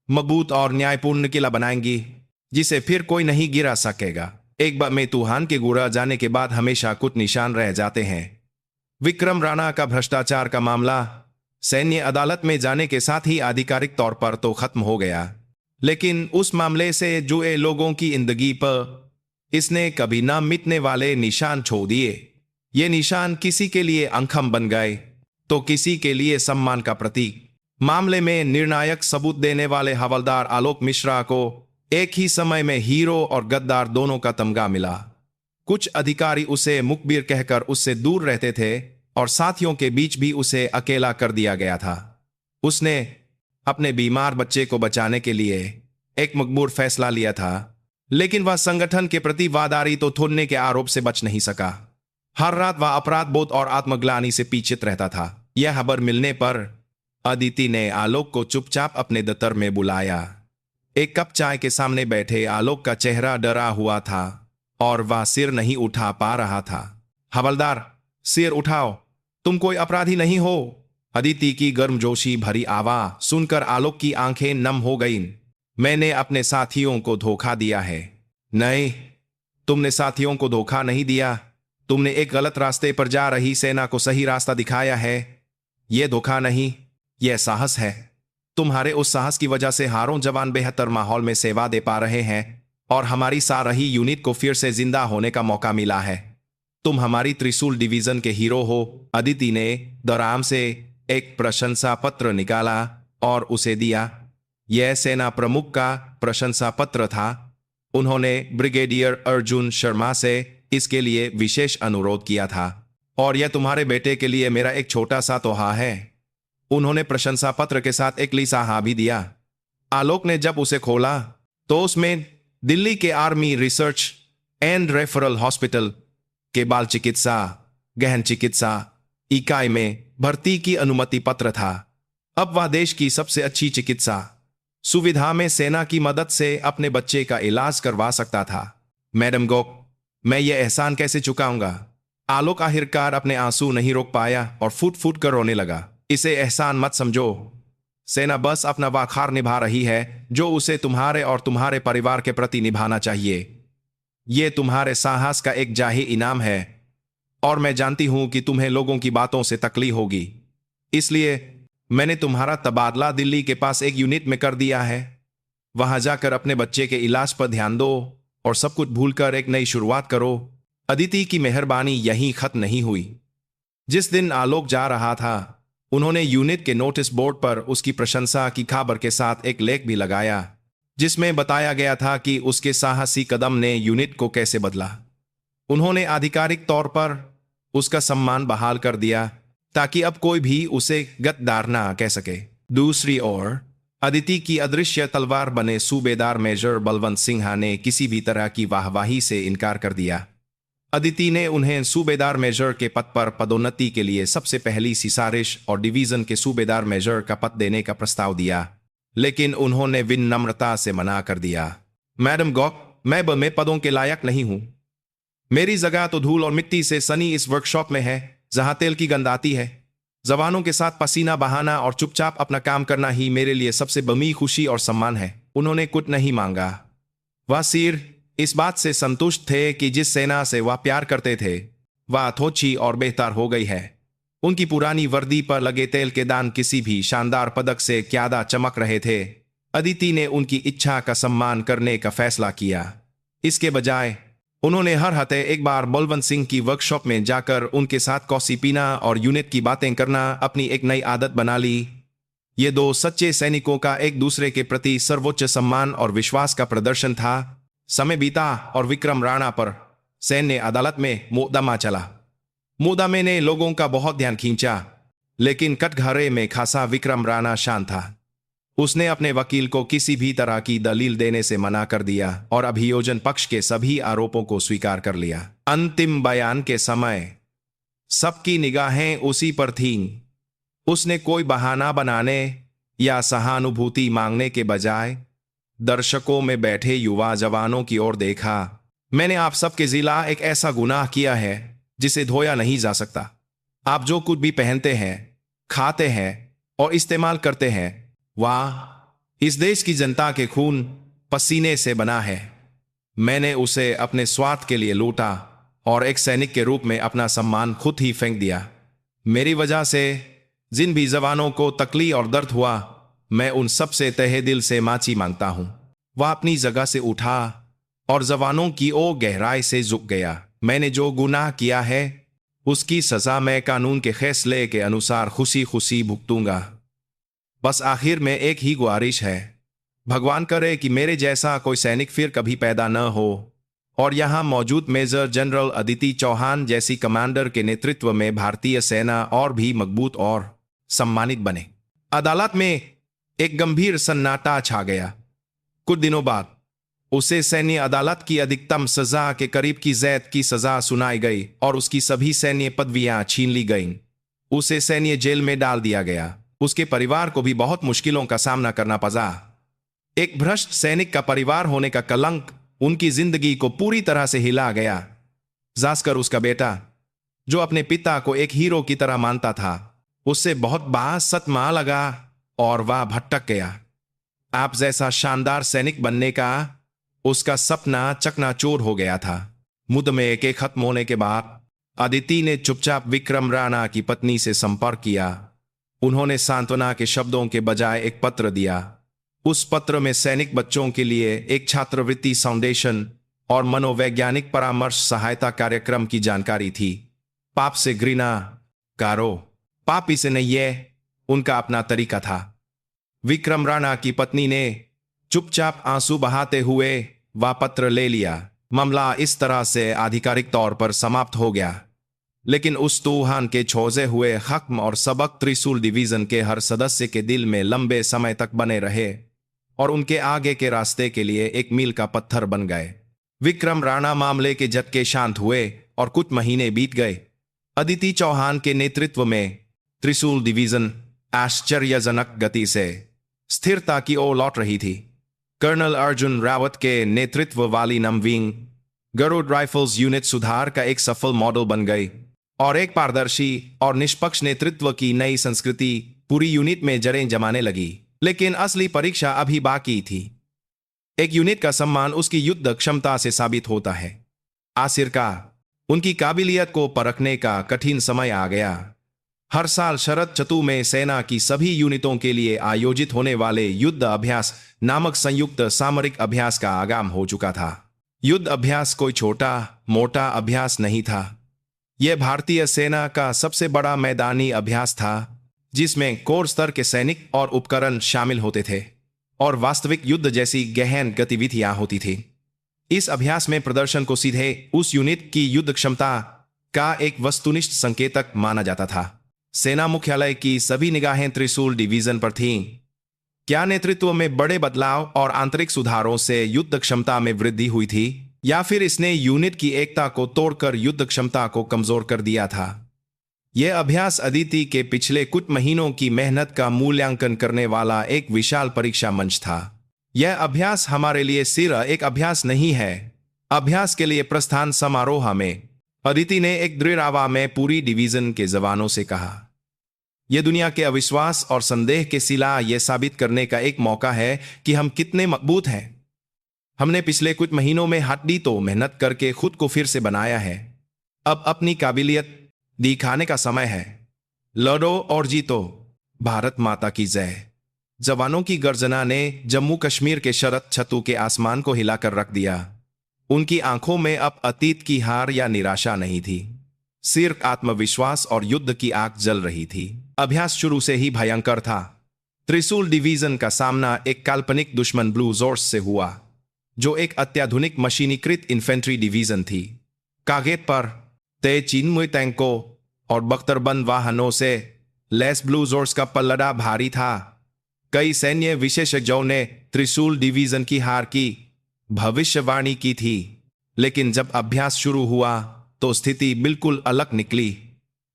मजबूत और न्यायपूर्ण किला बनाएंगी जिसे फिर कोई नहीं गिरा सकेगा। एक बार में तूफान के गुजर जाने के बाद हमेशा कुछ निशान रह जाते हैं। विक्रम राणा का भ्रष्टाचार का मामला सैन्य अदालत में जाने के साथ ही आधिकारिक तौर पर तो खत्म हो गया, लेकिन उस मामले से जुए लोगों की जिंदगी पर इसने कभी न मिटने वाले निशान छोड़ दिए। ये निशान किसी के लिए अंखम बन गए तो किसी के लिए सम्मान का प्रतीक। मामले में निर्णायक सबूत देने वाले हवलदार आलोक मिश्रा को एक ही समय में हीरो और गद्दार दोनों का तमगा मिला। कुछ अधिकारी उसे मुखबिर कहकर उससे दूर रहते थे और साथियों के बीच भी उसे अकेला कर दिया गया था। उसने अपने बीमार बच्चे को बचाने के लिए एक मजबूर फैसला लिया था, लेकिन वह संगठन के प्रति वफादारी तो छोड़ने के आरोप से बच नहीं सका। हर रात वह अपराध बोध और आत्मग्लानि से पीड़ित रहता था। यह खबर मिलने पर अदिति ने आलोक को चुपचाप अपने दफ्तर में बुलाया। एक कप चाय के सामने बैठे आलोक का चेहरा डरा हुआ था और वह सिर नहीं उठा पा रहा था। हवलदार, सिर उठाओ, तुम कोई अपराधी नहीं हो। अदिति की गर्मजोशी भरी आवाज सुनकर आलोक की आंखें नम हो गईं। मैंने अपने साथियों को धोखा दिया है। नहीं, तुमने साथियों को धोखा नहीं दिया। तुमने एक गलत रास्ते पर जा रही सेना को सही रास्ता दिखाया है। यह धोखा नहीं, यह साहस है। तुम्हारे उस साहस की वजह से हारों जवान बेहतर माहौल में सेवा दे पा रहे हैं और हमारी सारही यूनिट को फिर से जिंदा होने का मौका मिला है। तुम हमारी त्रिशूल डिवीजन के हीरो हो। अदिति ने दराम से एक प्रशंसा पत्र निकाला और उसे दिया। यह सेना प्रमुख का प्रशंसा पत्र था। उन्होंने ब्रिगेडियर अर्जुन शर्मा से इसके लिए विशेष अनुरोध किया था और यह तुम्हारे बेटे के लिए मेरा एक छोटा सा तोहफा है। उन्होंने प्रशंसा पत्र के साथ एक लिसाहा भी दिया। आलोक ने जब उसे खोला तो उसमें दिल्ली के army research and referral hospital के बाल चिकित्सा गहन चिकित्सा इकाई में भर्ती की अनुमति पत्र था। अब वह देश की सबसे अच्छी चिकित्सा सुविधा में सेना की मदद से अपने बच्चे का इलाज करवा सकता था। मैडम गोक, मैं ये एहसान कैसे चुकाऊंगा? आलोक आखिरकार अपने आंसू नहीं रोक पाया और फूट फूट कर रोने लगा। इसे एहसान मत समझो। सेना बस अपना वकार निभा रही है जो उसे तुम्हारे और तुम्हारे परिवार के प्रति निभाना चाहिए। यह तुम्हारे साहस का एक जाही इनाम है और मैं जानती हूं कि तुम्हें लोगों की बातों से तकलीफ होगी। इसलिए मैंने तुम्हारा तबादला दिल्ली के पास एक यूनिट में कर दिया है। वहां जाकर अपने बच्चे के इलाज पर ध्यान दो और सब कुछ भूलकर एक नई शुरुआत करो। अदिति की मेहरबानी यहीं खत्म नहीं हुई। जिस दिन आलोक जा रहा था उन्होंने यूनिट के नोटिस बोर्ड पर उसकी प्रशंसा की खबर के साथ एक लेख भी लगाया जिसमें बताया गया था कि उसके साहसी कदम ने यूनिट को कैसे बदला। उन्होंने आधिकारिक तौर पर उसका सम्मान बहाल कर दिया ताकि अब कोई भी उसे गद्दार ना कह सके। दूसरी ओर अदिति की अदृश्य तलवार बने सूबेदार मेजर बलवंत सिन्हा ने किसी भी तरह की वाहवाही से इनकार कर दिया। अदिति ने उन्हें सूबेदार मेजर के पद पर पदोन्नति के लिए सबसे पहली सिफारिश और डिवीजन के सूबेदार मेजर का पद देने का प्रस्ताव दिया, लेकिन उन्होंने विनम्रता से मना कर दिया। मैडम गॉक, मैं बमे पदों के लायक नहीं हूं। मेरी जगह तो धूल और मिट्टी से सनी इस वर्कशॉप में है जहां तेल की गंध आती है। जवानों के साथ पसीना बहाना और चुपचाप अपना काम करना ही मेरे लिए सबसे बड़ी खुशी और सम्मान है। उन्होंने कुछ नहीं मांगा। वह सिर इस बात से संतुष्ट थे कि जिस सेना से वह प्यार करते थे वह थोची और बेहतर हो गई है। उनकी पुरानी वर्दी पर लगे तेल के दान किसी भी शानदार पदक से ज्यादा चमक रहे थे। अदिति ने उनकी इच्छा का सम्मान करने का फैसला किया। इसके बजाय उन्होंने हर हफ्ते एक बार बलवंत सिंह की वर्कशॉप में जाकर उनके साथ कॉफी पीना और यूनिट की बातें करना अपनी एक नई आदत बना ली। ये दो सच्चे सैनिकों का एक दूसरे के प्रति सर्वोच्च सम्मान और विश्वास का प्रदर्शन था। समय बीता और विक्रम राणा पर सैन्य अदालत में मुकदमा चला। मुकदमे ने लोगों का बहुत ध्यान खींचा, लेकिन कटघरे में खासा विक्रम राणा शांत था। उसने अपने वकील को किसी भी तरह की दलील देने से मना कर दिया और अभियोजन पक्ष के सभी आरोपों को स्वीकार कर लिया। अंतिम बयान के समय सबकी निगाहें उसी पर थीं। उसने कोई बहाना बनाने या सहानुभूति मांगने के बजाय दर्शकों में बैठे युवा जवानों की ओर देखा। मैंने आप सबके जिला एक ऐसा गुनाह किया है जिसे धोया नहीं जा सकता। आप जो कुछ भी पहनते हैं, खाते हैं और इस्तेमाल करते हैं, वह इस देश की जनता के खून पसीने से बना है। मैंने उसे अपने स्वार्थ के लिए लूटा और एक सैनिक के रूप में अपना सम्मान खुद ही फेंक दिया। मेरी वजह से जिन भी जवानों को तकलीफ और दर्द हुआ, मैं उन सब से तहे दिल से माफी मांगता हूं। वह अपनी जगह से उठा और जवानों की ओर गहराई से झुक गया। मैंने जो गुनाह किया है उसकी सजा मैं कानून के फैसले के अनुसार खुशी खुशी भुगतूंगा। बस आखिर में एक ही गुजारिश है, भगवान करे कि मेरे जैसा कोई सैनिक फिर कभी पैदा न हो और यहां मौजूद मेजर जनरल अदिति चौहान जैसी कमांडर के नेतृत्व में भारतीय सेना और भी मजबूत और सम्मानित बने। अदालत में एक गंभीर सन्नाटा छा गया। कुछ दिनों बाद उसे सैन्य अदालत की अधिकतम सजा के करीब की जैद की सजा सुनाई गई और उसकी सभी सैन्य पदवियां छीन ली गईं। उसे सैन्य जेल में डाल दिया गया। उसके परिवार को भी बहुत मुश्किलों का सामना करना पड़ा। एक भ्रष्ट सैनिक का परिवार होने का कलंक उनकी जिंदगी को पूरी तरह से हिला गया। जास्कर उसका बेटा, जो अपने पिता को एक हीरो की तरह मानता था, उससे बहुत सदमा लगा और वह भटक गया। आप जैसा शानदार सैनिक बनने का उसका सपना चकनाचूर हो गया था। मुद्दे के खत्म होने के बाद अदिति ने चुपचाप विक्रम राणा की पत्नी से संपर्क किया। उन्होंने सांत्वना के शब्दों के बजाय एक पत्र दिया। उस पत्र में सैनिक बच्चों के लिए एक छात्रवृत्ति फाउंडेशन और मनोवैज्ञानिक परामर्श सहायता कार्यक्रम की जानकारी थी। पाप से घृणा करो, पाप इसे नहीं, यह उनका अपना तरीका था। विक्रम राणा की पत्नी ने चुपचाप आंसू बहाते हुए वह पत्र ले लिया। मामला इस तरह से आधिकारिक तौर पर समाप्त हो गया। लेकिन उस तूफान के छोजे हुए खत्म और सबक त्रिशूल डिवीजन के हर सदस्य के दिल में लंबे समय तक बने रहे और उनके आगे के रास्ते के लिए एक मील का पत्थर बन गए। विक्रम राणा मामले के झटके शांत हुए और कुछ महीने बीत गए। अदिति चौहान के नेतृत्व में त्रिशूल डिवीजन आश्चर्यजनक गति से स्थिरता की ओर लौट रही थी। कर्नल अर्जुन रावत के नेतृत्व वाली नमविंग गरुड़ राइफल्स यूनिट सुधार का एक सफल मॉडल बन गई और एक पारदर्शी और निष्पक्ष नेतृत्व की नई संस्कृति पूरी यूनिट में जड़ें जमाने लगी। लेकिन असली परीक्षा अभी बाकी थी। एक यूनिट का सम्मान उसकी युद्ध क्षमता से साबित होता है। आखिरकार उनकी काबिलियत को परखने का कठिन समय आ गया। हर साल शरद ऋतु में सेना की सभी यूनिटों के लिए आयोजित होने वाले युद्ध अभ्यास नामक संयुक्त सामरिक अभ्यास का आगाम हो चुका था। युद्ध अभ्यास कोई छोटा मोटा अभ्यास नहीं था। यह भारतीय सेना का सबसे बड़ा मैदानी अभ्यास था, जिसमें कोर स्तर के सैनिक और उपकरण शामिल होते थे और वास्तविक युद्ध जैसी गहन गतिविधियां होती थी। इस अभ्यास में प्रदर्शन को सीधे उस यूनिट की युद्ध क्षमता का एक वस्तुनिष्ठ संकेतक माना जाता था। सेना मुख्यालय की सभी निगाहें त्रिशूल डिवीजन पर थीं। क्या नेतृत्व में बड़े बदलाव और आंतरिक सुधारों से युद्ध क्षमता में वृद्धि हुई थी, या फिर इसने यूनिट की एकता को तोड़कर युद्ध क्षमता को कमजोर कर दिया था? यह अभ्यास अदिति के पिछले कुछ महीनों की मेहनत का मूल्यांकन करने वाला एक विशाल परीक्षा मंच था। यह अभ्यास हमारे लिए सिर्फ एक अभ्यास नहीं है। अभ्यास के लिए प्रस्थान समारोह में अदिति ने एक दृढ़ आवाज में पूरी डिवीजन के जवानों से कहा, यह दुनिया के अविश्वास और संदेह के सिला यह साबित करने का एक मौका है कि हम कितने मजबूत हैं। हमने पिछले कुछ महीनों में हड्डी तो मेहनत करके खुद को फिर से बनाया है। अब अपनी काबिलियत दिखाने का समय है। लड़ो और जीतो। भारत माता की जय। जवानों की गर्जना ने जम्मू कश्मीर के शरद ऋतु के आसमान को हिलाकर रख दिया। उनकी आंखों में अब अतीत की हार या निराशा नहीं थी, सिर्फ आत्मविश्वास और युद्ध की आग जल रही थी। अभ्यास शुरू से ही भयंकर था। त्रिशूल डिवीजन का सामना एक काल्पनिक दुश्मन ब्लू जोर्स से हुआ, जो एक अत्याधुनिक मशीनीकृत इन्फेंट्री डिवीजन थी। कागज पर तेज चिन्मय टैंकों और बख्तरबंद वाहनों से लैस ब्लू जोर्स का पल्लड़ा भारी था। कई सैन्य विशेषज्ञों ने त्रिशूल डिवीजन की हार की भविष्यवाणी की थी, लेकिन जब अभ्यास शुरू हुआ तो स्थिति बिल्कुल अलग निकली।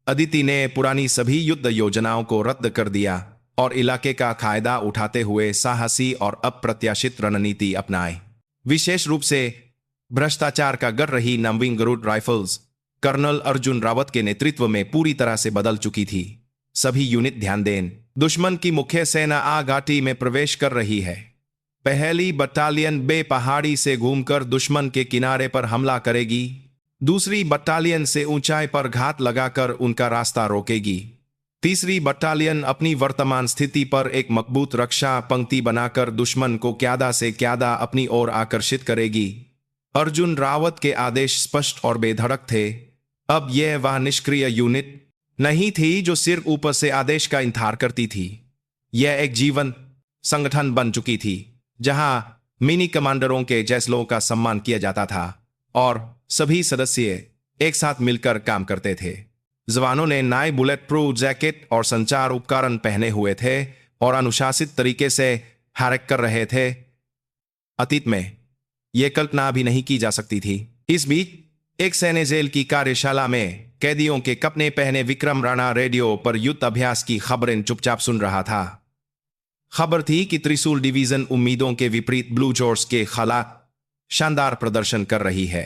अदिति ने पुरानी सभी युद्ध योजनाओं को रद्द कर दिया और इलाके का फायदा उठाते हुए साहसी और अप्रत्याशित रणनीति अपनाई। विशेष रूप से भ्रष्टाचार का गढ़ रही नमविंग गरुड़ राइफल्स कर्नल अर्जुन रावत के नेतृत्व में पूरी तरह से बदल चुकी थी। सभी यूनिट ध्यान दें, दुश्मन की मुख्य सेना आ घाटी में प्रवेश कर रही है। पहली बटालियन बे पहाड़ी से घूमकर दुश्मन के किनारे पर हमला करेगी। दूसरी बटालियन से ऊंचाई पर घात लगाकर उनका रास्ता रोकेगी। तीसरी बटालियन अपनी वर्तमान स्थिति पर एक मजबूत रक्षा पंक्ति बनाकर दुश्मन को क्यादा से क्यादा अपनी ओर आकर्षित करेगी। अर्जुन रावत के आदेश स्पष्ट और बेधड़क थे। अब यह वह निष्क्रिय यूनिट नहीं थी जो सिर्फ ऊपर से आदेश का इंतजार करती थी। यह एक जीवन संगठन बन चुकी थी, जहां मिनी कमांडरों के जैसलों का सम्मान किया जाता था और सभी सदस्य एक साथ मिलकर काम करते थे। जवानों ने नए बुलेट प्रूफ जैकेट और संचार उपकरण पहने हुए थे और अनुशासित तरीके से हरकत कर रहे थे। अतीत में यह कल्पना भी नहीं की जा सकती थी। इस बीच एक सैन्य जेल की कार्यशाला में कैदियों के कपड़े पहने विक्रम राणा रेडियो पर युद्ध अभ्यास की खबरें चुपचाप सुन रहा था। खबर थी कि त्रिशूल डिवीजन उम्मीदों के विपरीत ब्लू जॉर्ज के खिलाफ शानदार प्रदर्शन कर रही है।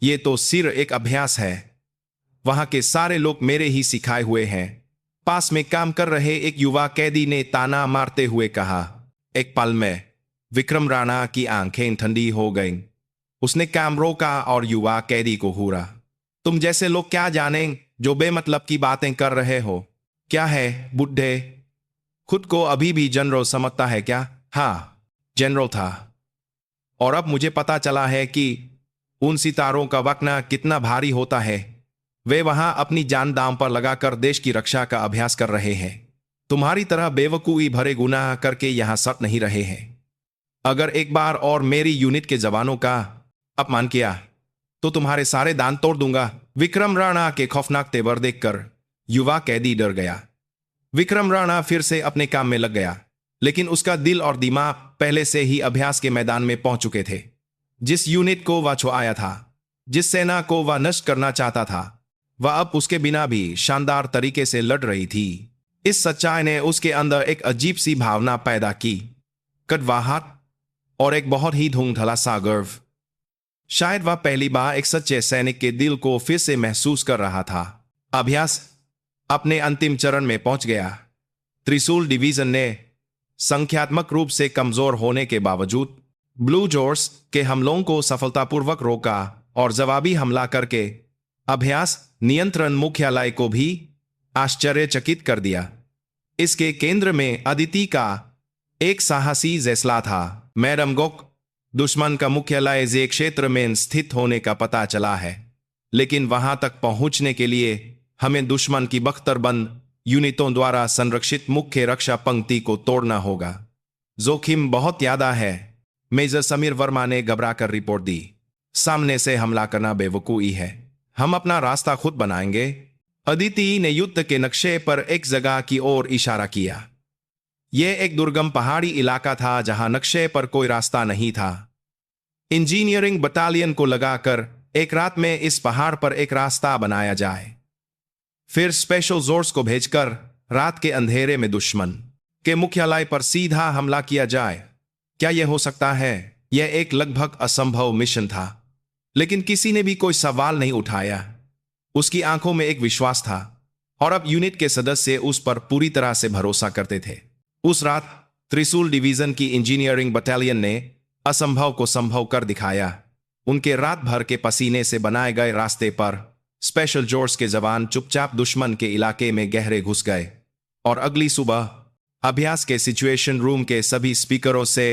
ये तो सिर्फ एक अभ्यास है। वहां के सारे लोग मेरे ही सिखाए हुए हैं। पास में काम कर रहे एक युवा कैदी ने ताना मारते हुए कहा। एक पल में विक्रम राणा की आंखें ठंडी हो गईं। उसने काम रोका और युवा कैदी को घूरा। तुम जैसे लोग क्या जानें जो बेमतलब की बातें कर रहे हो? क्या है बुड्ढे, खुद को अभी भी जनरल समझता है क्या? हाँ, जनरल था। और अब मुझे पता चला है कि उन सितारों का वकना कितना भारी होता है। वे वहां अपनी जान दांव पर लगाकर देश की रक्षा का अभ्यास कर रहे हैं। तुम्हारी तरह बेवकूफी भरे गुनाह करके यहां सट नहीं रहे हैं। अगर एक बार और मेरी यूनिट के जवानों का अपमान किया तो तुम्हारे सारे दांत तोड़ दूंगा। विक्रम राणा के खौफनाक तेवर देखकर युवा कैदी डर गया। विक्रम राणा फिर से अपने काम में लग गया, लेकिन उसका दिल और दिमाग पहले से ही अभ्यास के मैदान में पहुंच चुके थे। जिस यूनिट को वह छुआया था, जिस सेना को वह नष्ट करना चाहता था, वह अब उसके बिना भी शानदार तरीके से लड़ रही थी। इस सच्चाई ने उसके अंदर एक अजीब सी भावना पैदा की, कड़वाहट और एक बहुत ही धुंधला सा गर्व। शायद वह पहली बार एक सच्चे सैनिक के दिल को फिर से महसूस कर रहा था। अभ्यास अपने अंतिम चरण में पहुंच गया। त्रिशूल डिवीजन ने संख्यात्मक रूप से कमजोर होने के बावजूद ब्लू जॉर्ज के हमलों को सफलतापूर्वक रोका और जवाबी हमला करके अभ्यास नियंत्रण मुख्यालय को भी आश्चर्यचकित कर दिया। इसके केंद्र में अदिति का एक साहसी जैसला था। मैडम गोक, दुश्मन का मुख्यालय जे क्षेत्र में स्थित होने का पता चला है, लेकिन वहां तक पहुंचने के लिए हमें दुश्मन की बख्तरबंद यूनिटों द्वारा संरक्षित मुख्य रक्षा पंक्ति को तोड़ना होगा। जोखिम बहुत ज्यादा है, मेजर समीर वर्मा ने घबराकर रिपोर्ट दी। सामने से हमला करना बेवकूफी है, हम अपना रास्ता खुद बनाएंगे। अदिति ने युद्ध के नक्शे पर एक जगह की ओर इशारा किया। यह एक दुर्गम पहाड़ी इलाका था जहां नक्शे पर कोई रास्ता नहीं था। इंजीनियरिंग बटालियन को लगाकर एक रात में इस पहाड़ पर एक रास्ता बनाया जाए, फिर स्पेशल जोर्स को भेजकर रात के अंधेरे में दुश्मन के मुख्यालय पर सीधा हमला किया जाए। क्या यह हो सकता है? यह एक लगभग असंभव मिशन था, लेकिन किसी ने भी कोई सवाल नहीं उठाया। उसकी आंखों में एक विश्वास था और अब यूनिट के सदस्य उस पर पूरी तरह से भरोसा करते थे। उस रात त्रिशूल डिवीजन की इंजीनियरिंग बटालियन ने असंभव को संभव कर दिखाया। उनके रात भर के पसीने से बनाए गए रास्ते पर स्पेशल जोर्स के जवान चुपचाप दुश्मन के इलाके में गहरे घुस गए और अगली सुबह अभ्यास के सिचुएशन रूम के सभी स्पीकरों से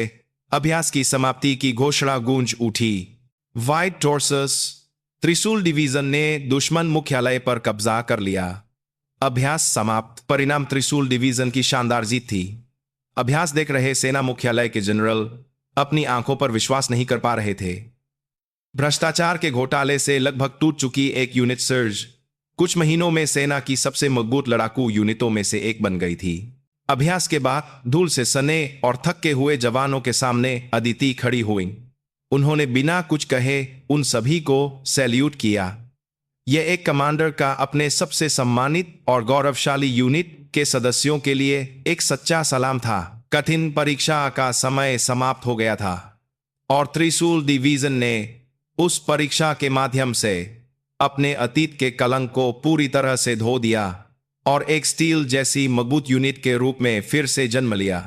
अभ्यास की समाप्ति की घोषणा गूंज उठी। व्हाइट टॉर्सस, त्रिशूल डिवीजन ने दुश्मन मुख्यालय पर कब्जा कर लिया। अभ्यास समाप्त। परिणाम त्रिशूल डिवीजन की शानदार जीत थी। अभ्यास देख रहे सेना मुख्यालय के जनरल अपनी आंखों पर विश्वास नहीं कर पा रहे थे। भ्रष्टाचार के घोटाले से लगभग टूट चुकी एक यूनिट सर्ज कुछ महीनों में सेना की सबसे मजबूत लड़ाकू यूनिटों में से एक बन गई थी। अभ्यास के बाद धूल से सने और थके हुए जवानों के सामने अदिति खड़ी हुई। उन्होंने बिना कुछ कहे उन सभी को सैल्यूट किया। यह एक कमांडर का अपने सबसे सम्मानित और गौरवशाली यूनिट के सदस्यों के लिए एक सच्चा सलाम था। कठिन परीक्षा का समय समाप्त हो गया था और त्रिशूल डिवीजन ने उस परीक्षा के माध्यम से अपने अतीत के कलंक को पूरी तरह से धो दिया और एक स्टील जैसी मजबूत यूनिट के रूप में फिर से जन्म लिया।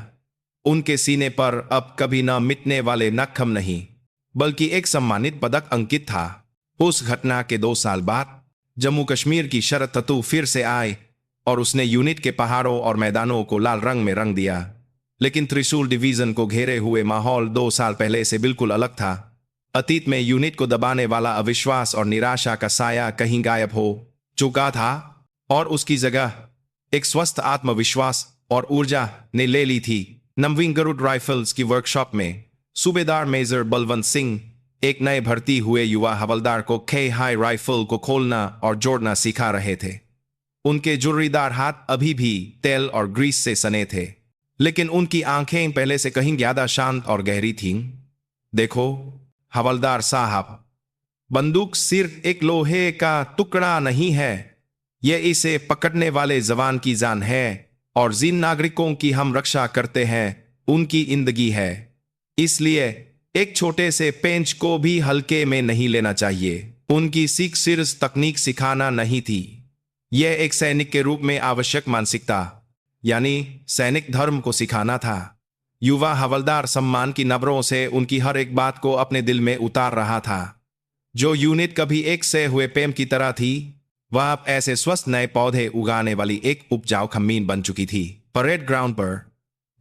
उनके सीने पर अब कभी न मिटने वाले नखम नहीं, बल्कि एक सम्मानित पदक अंकित था। उस घटना के 2 साल बाद जम्मू कश्मीर की शरद ऋतु फिर से आए और उसने यूनिट के पहाड़ों और मैदानों को लाल रंग में रंग दिया। लेकिन त्रिशूल डिवीजन को घेरे हुए माहौल 2 साल पहले से बिल्कुल अलग था। अतीत में यूनिट को दबाने वाला अविश्वास और निराशा का साया कहीं गायब हो चुका था और उसकी जगह एक स्वस्थ आत्मविश्वास और ऊर्जा ने ले ली थी। नमवीन गरुड़ राइफल्स की वर्कशॉप में सूबेदार मेजर बलवंत सिंह एक नए भर्ती हुए युवा हवलदार को खे हाई राइफल को खोलना और जोड़ना सिखा रहे थे। उनके जुर्रीदार हाथ अभी भी तेल और ग्रीस से सने थे, लेकिन उनकी आंखें पहले से कहीं ज्यादा शांत और गहरी थीं। देखो हवलदार साहब, बंदूक सिर्फ एक लोहे का टुकड़ा नहीं है, यह इसे पकड़ने वाले जवान की जान है और जिन नागरिकों की हम रक्षा करते हैं उनकी जिंदगी है। इसलिए एक छोटे से पेंच को भी हल्के में नहीं लेना चाहिए। उनकी सीख सिर्फ तकनीक सिखाना नहीं थी, यह एक सैनिक के रूप में आवश्यक मानसिकता यानी सैनिक धर्म को सिखाना था। युवा हवलदार सम्मान की नब्रों से उनकी हर एक बात को अपने दिल में उतार रहा था। जो यूनिट कभी एक से हुए पेम की तरह थी, वह अब ऐसे स्वस्थ नए पौधे उगाने वाली एक उपजाऊ खमीन बन चुकी थी। परेड ग्राउंड पर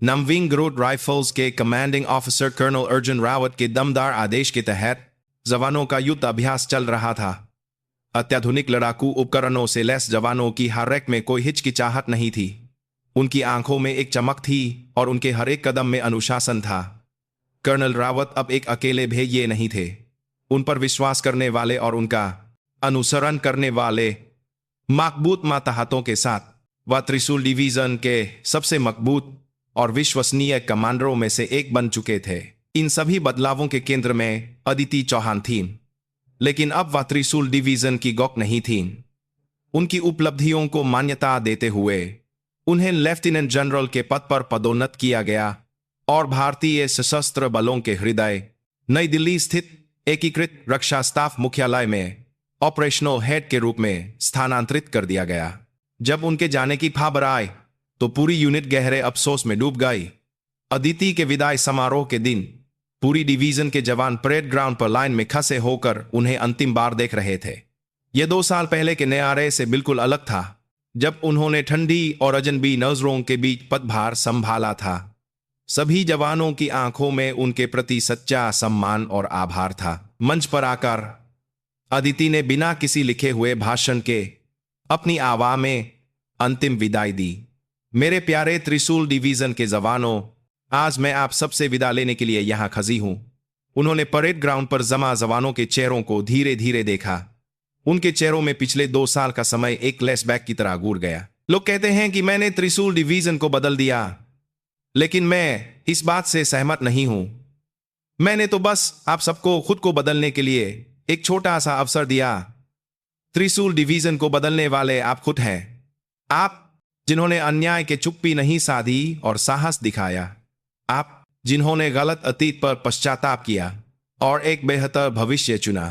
नमविंग ग्रोथ राइफल्स के commanding officer colonel Arjun Rawat के दमदार आदेश के तहत जवानों का युद्ध अभ्यास चल रहा था। अत्याधुनिक लड़ाकू उपकरणों से लैस जवानों की हर एक में कोई हिचकिचाहट नहीं थी। उनकी आंखों में एक चमक थी और उनके हर एक कदम में अनुशासन था। कर्नल रावत अब एक अकेले भेड़िए नहीं थे। उन पर विश्वास करने वाले और उनका अनुसरण करने वाले मजबूत मातहतों के साथ वह त्रिशूल डिवीजन के सबसे मजबूत और विश्वसनीय कमांडरों में से एक बन चुके थे। इन सभी बदलावों के केंद्र में अदिति चौहान थीं, लेकिन अब वह त्रिशूल डिवीजन की गॉक नहीं थीं। उनकी उपलब्धियों को मान्यता देते हुए उन्हें लेफ्टिनेंट जनरल के पद पर पदोन्नत किया गया और भारतीय सशस्त्र बलों के हृदय नई दिल्ली स्थित एकीकृत रक्षा स्टाफ मुख्यालय में ऑपरेशनल हेड के रूप में स्थानांतरित कर दिया गया। जब उनके जाने की खबर आई तो पूरी यूनिट गहरे अफसोस में डूब गई। अदिति के विदाई समारोह के दिन पूरी डिवीजन के जवान परेड ग्राउंड पर लाइन में खड़े होकर उन्हें अंतिम बार देख रहे थे। यह 2 साल पहले के नजारे से बिल्कुल अलग था, जब उन्होंने ठंडी और अजनबी नजरों के बीच पदभार संभाला था। सभी जवानों की आंखों में उनके प्रति सच्चा सम्मान और आभार था। मंच पर आकर अदिति ने बिना किसी लिखे हुए भाषण के अपनी आवाज में अंतिम विदाई दी। मेरे प्यारे त्रिशूल डिवीजन के जवानों, आज मैं आप सबसे विदा लेने के लिए यहां खड़ी हूं। उन्होंने परेड ग्राउंड पर जमा जवानों के चेहरों को धीरे धीरे देखा। उनके चेहरों में पिछले 2 साल का समय एक फ्लैशबैक की तरह घूर गया। लोग कहते हैं कि मैंने त्रिशूल डिवीजन को बदल दिया, लेकिन मैं इस बात से सहमत नहीं हूं। मैंने तो बस आप सबको खुद को बदलने के लिए एक छोटा सा अवसर दिया। त्रिशूल डिवीजन को बदलने वाले आप खुद हैं। आप जिन्होंने अन्याय के चुप्पी नहीं साधी और साहस दिखाया। आप जिन्होंने गलत अतीत पर पश्चाताप किया और एक बेहतर भविष्य चुना।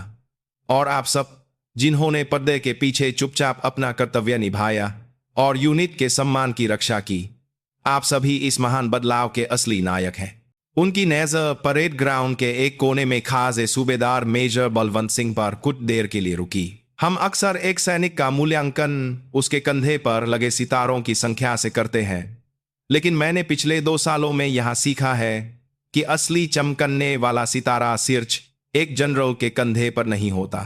और आप सब जिन्होंने पर्दे के पीछे चुपचाप अपना कर्तव्य निभाया और यूनिट के सम्मान की रक्षा की। आप सभी इस महान बदलाव के असली नायक हैं। उनकी नजर परेड ग्राउंड के एक कोने में खास सूबेदार मेजर बलवंत सिंह पर कुछ देर के लिए रुकी। हम अक्सर एक सैनिक का मूल्यांकन उसके कंधे पर लगे सितारों की संख्या से करते हैं, लेकिन मैंने पिछले 2 सालों में यहां सीखा है कि असली चमकने वाला सितारा सिर्फ एक जनरल के कंधे पर नहीं होता।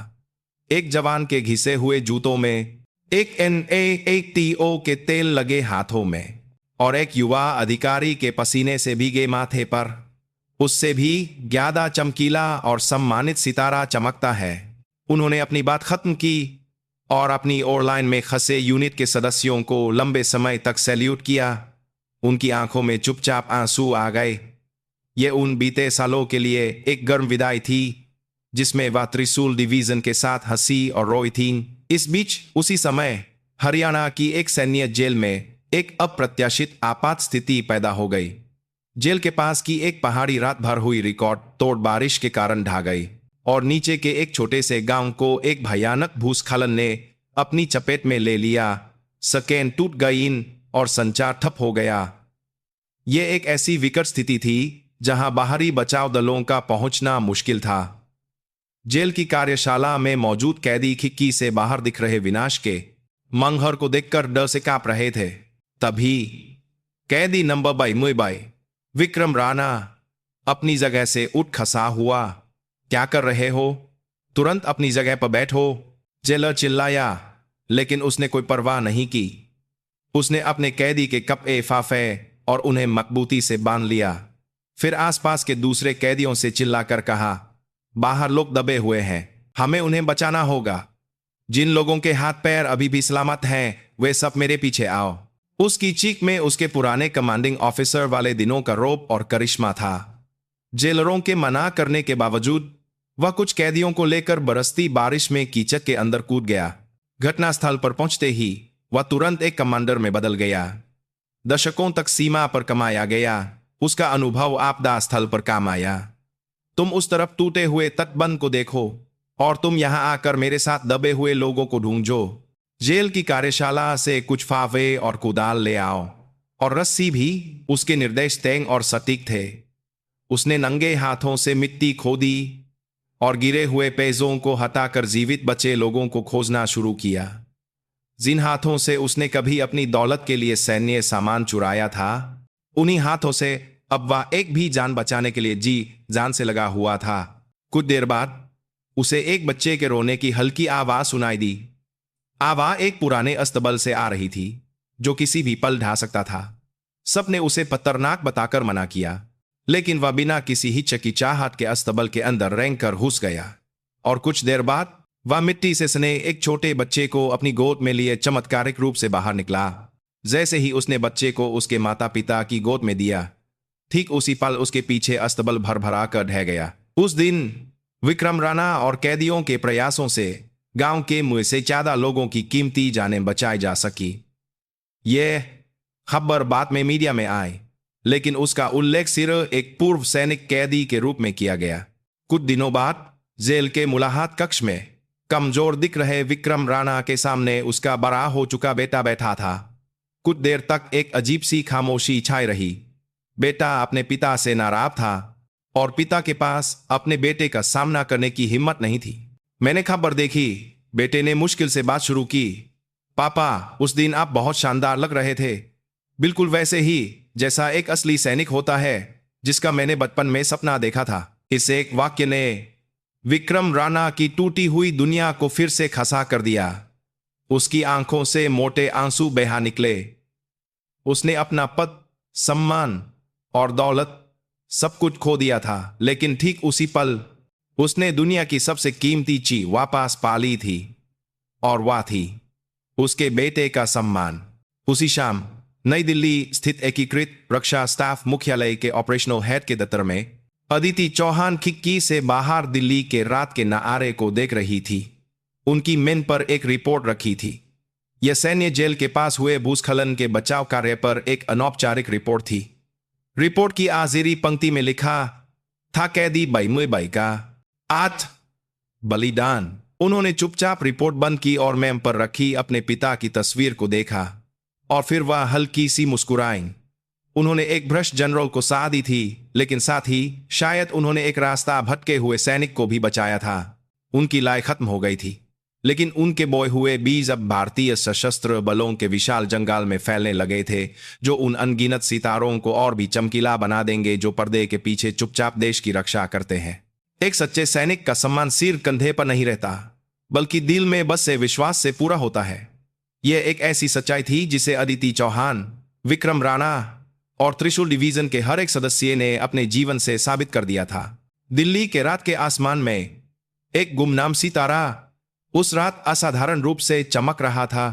एक जवान के घिसे हुए जूतों में, एक NAATO के तेल लगे हाथों में और एक युवा अधिकारी के पसीने से भीगे माथे पर। उससे भी ज्यादा चमकीला और सम्मानित सितारा चमकता है। उन्होंने अपनी बात खत्म की और अपनी ओर लाइन में खसे यूनिट के सदस्यों को लंबे समय तक सैल्यूट किया। उनकी आंखों में चुपचाप आंसू आ गए। ये उन बीते सालों के लिए एक गर्म विदाई थी जिसमें वह त्रिशूल डिवीजन के साथ हंसी और रोई थीं। इस बीच उसी समय हरियाणा की एक सैन्य जेल में एक अप्रत्याशित आपात स्थिति पैदा हो गई। जेल के पास की एक पहाड़ी रात भर हुई रिकॉर्ड तोड़ बारिश के कारण ढह गई और नीचे के एक छोटे से गांव को एक भयानक भूस्खलन ने अपनी चपेट में ले लिया। सकें टूट गईं और संचार ठप हो गया। यह एक ऐसी विकट स्थिति थी जहां बाहरी बचाव दलों का पहुंचना मुश्किल था। जेल की कार्यशाला में मौजूद कैदी खिड़की से बाहर दिख रहे विनाश के मंजर को देखकर डर से कांप रहे थे। तभी कैदी नंबर 22 विक्रम राणा अपनी जगह से उठ खसा हुआ। क्या कर रहे हो? तुरंत अपनी जगह पर बैठो, जेलर चिल्लाया, लेकिन उसने कोई परवाह नहीं की। उसने अपने कैदी के कपड़े फाफे और उन्हें मजबूती से बांध लिया। फिर आसपास के दूसरे कैदियों से चिल्लाकर कहा, बाहर लोग दबे हुए हैं, हमें उन्हें बचाना होगा। जिन लोगों के हाथ पैर अभी भी सलामत हैं, वे सब मेरे पीछे आओ। उसकी चीख में उसके पुराने कमांडिंग ऑफिसर वाले दिनों का रौब और करिश्मा था। जेलरों के मना करने के बावजूद वह कुछ कैदियों को लेकर बरसती बारिश में कीचक के अंदर कूद गया। घटनास्थल पर पहुंचते ही वह तुरंत एक कमांडर में बदल गया। दशकों तक सीमा पर कमाया गया। उसका अनुभव आपदा स्थल पर काम आया। तुम उस तरफ टूटे हुए तटबंध को देखो और तुम यहां आकर मेरे साथ दबे हुए लोगों को ढूंढो। जेल की कार्यशाला से कुछ फावड़े और कुदाल ले आओ और रस्सी भी। उसके निर्देश तेंग और सटीक थे। उसने नंगे हाथों से मिट्टी खोदी और गिरे हुए पेजों को हटाकर जीवित बचे लोगों को खोजना शुरू किया। जिन हाथों से उसने कभी अपनी दौलत के लिए सैन्य सामान चुराया था, उन्हीं हाथों से अब वह एक भी जान बचाने के लिए जी जान से लगा हुआ था। कुछ देर बाद उसे एक बच्चे के रोने की हल्की आवाज सुनाई दी। आवाज एक पुराने अस्तबल से आ रही थी जो किसी भी पल ढा सकता था। सबने उसे खतरनाक बताकर मना किया, लेकिन वह बिना किसी हिचकिचाहट के अस्तबल के अंदर रेंग कर घुस गया। और कुछ देर बाद वह मिट्टी से सने एक छोटे बच्चे को अपनी गोद में लिए चमत्कारिक रूप से बाहर निकला। जैसे ही उसने बच्चे को उसके माता पिता की गोद में दिया, ठीक उसी पल उसके पीछे अस्तबल भर भरा कर ढह गया। उस दिन विक्रम राणा और कैदियों के प्रयासों से गांव के मुंह से ज्यादा लोगों की कीमती जानें बचाई जा सकी। यह खबर बाद में मीडिया में आई, लेकिन उसका उल्लेख सिर्फ एक पूर्व सैनिक कैदी के रूप में किया गया। कुछ दिनों बाद जेल के मुलाकात कक्ष में कमजोर दिख रहे विक्रम राणा के सामने उसका बड़ा हो चुका बेटा बैठा था। कुछ देर तक एक अजीब सी खामोशी छाई रही। बेटा अपने पिता से नाराज था और पिता के पास अपने बेटे का सामना करने की हिम्मत नहीं थी। मैंने खबर देखी, बेटे ने मुश्किल से बात शुरू की। पापा, उस दिन आप बहुत शानदार लग रहे थे, बिल्कुल वैसे ही जैसा एक असली सैनिक होता है जिसका मैंने बचपन में सपना देखा था। इस एक वाक्य ने विक्रम राणा की टूटी हुई दुनिया को फिर से खसा कर दिया। उसकी आंखों से मोटे आंसू बहा निकले। उसने अपना पद, सम्मान और दौलत सब कुछ खो दिया था, लेकिन ठीक उसी पल उसने दुनिया की सबसे कीमती चीज वापस पा ली थी, और वह थी उसके बेटे का सम्मान। उसी शाम नई दिल्ली स्थित एकीकृत रक्षा स्टाफ मुख्यालय के ऑपरेशनल हेड के दफ्तर में अदिति चौहान खिड़की से बाहर दिल्ली के रात के नजारे को देख रही थी। उनकी मेन पर एक रिपोर्ट रखी थी। यह सैन्य जेल के पास हुए भूस्खलन के बचाव कार्य पर एक अनौपचारिक रिपोर्ट थी। रिपोर्ट की आखिरी पंक्ति में लिखा था, कैदी 72 का आज बलिदान। उन्होंने चुपचाप रिपोर्ट बंद की और मेम पर रखी अपने पिता की तस्वीर को देखा, और फिर वह हल्की सी मुस्कुराई। उन्होंने एक भ्रष्ट जनरल को साथ दी थी, लेकिन साथ ही शायद उन्होंने एक रास्ता भटके हुए सैनिक को भी बचाया था। उनकी लड़ाई खत्म हो गई थी, लेकिन उनके बोए हुए बीज अब भारतीय सशस्त्र बलों के विशाल जंगल में फैलने लगे थे, जो उन अनगिनत सितारों को और भी चमकीला बना देंगे जो पर्दे के पीछे चुपचाप देश की रक्षा करते हैं। एक सच्चे सैनिक का सम्मान सिर कंधे पर नहीं रहता, बल्कि दिल में बस से विश्वास से पूरा होता है। यह एक ऐसी सच्चाई थी जिसे अदिति चौहान, विक्रम राणा और त्रिशूल डिवीजन के हर एक सदस्य ने अपने जीवन से साबित कर दिया था। दिल्ली के रात के आसमान में एक गुमनाम सितारा उस रात असाधारण रूप से चमक रहा था।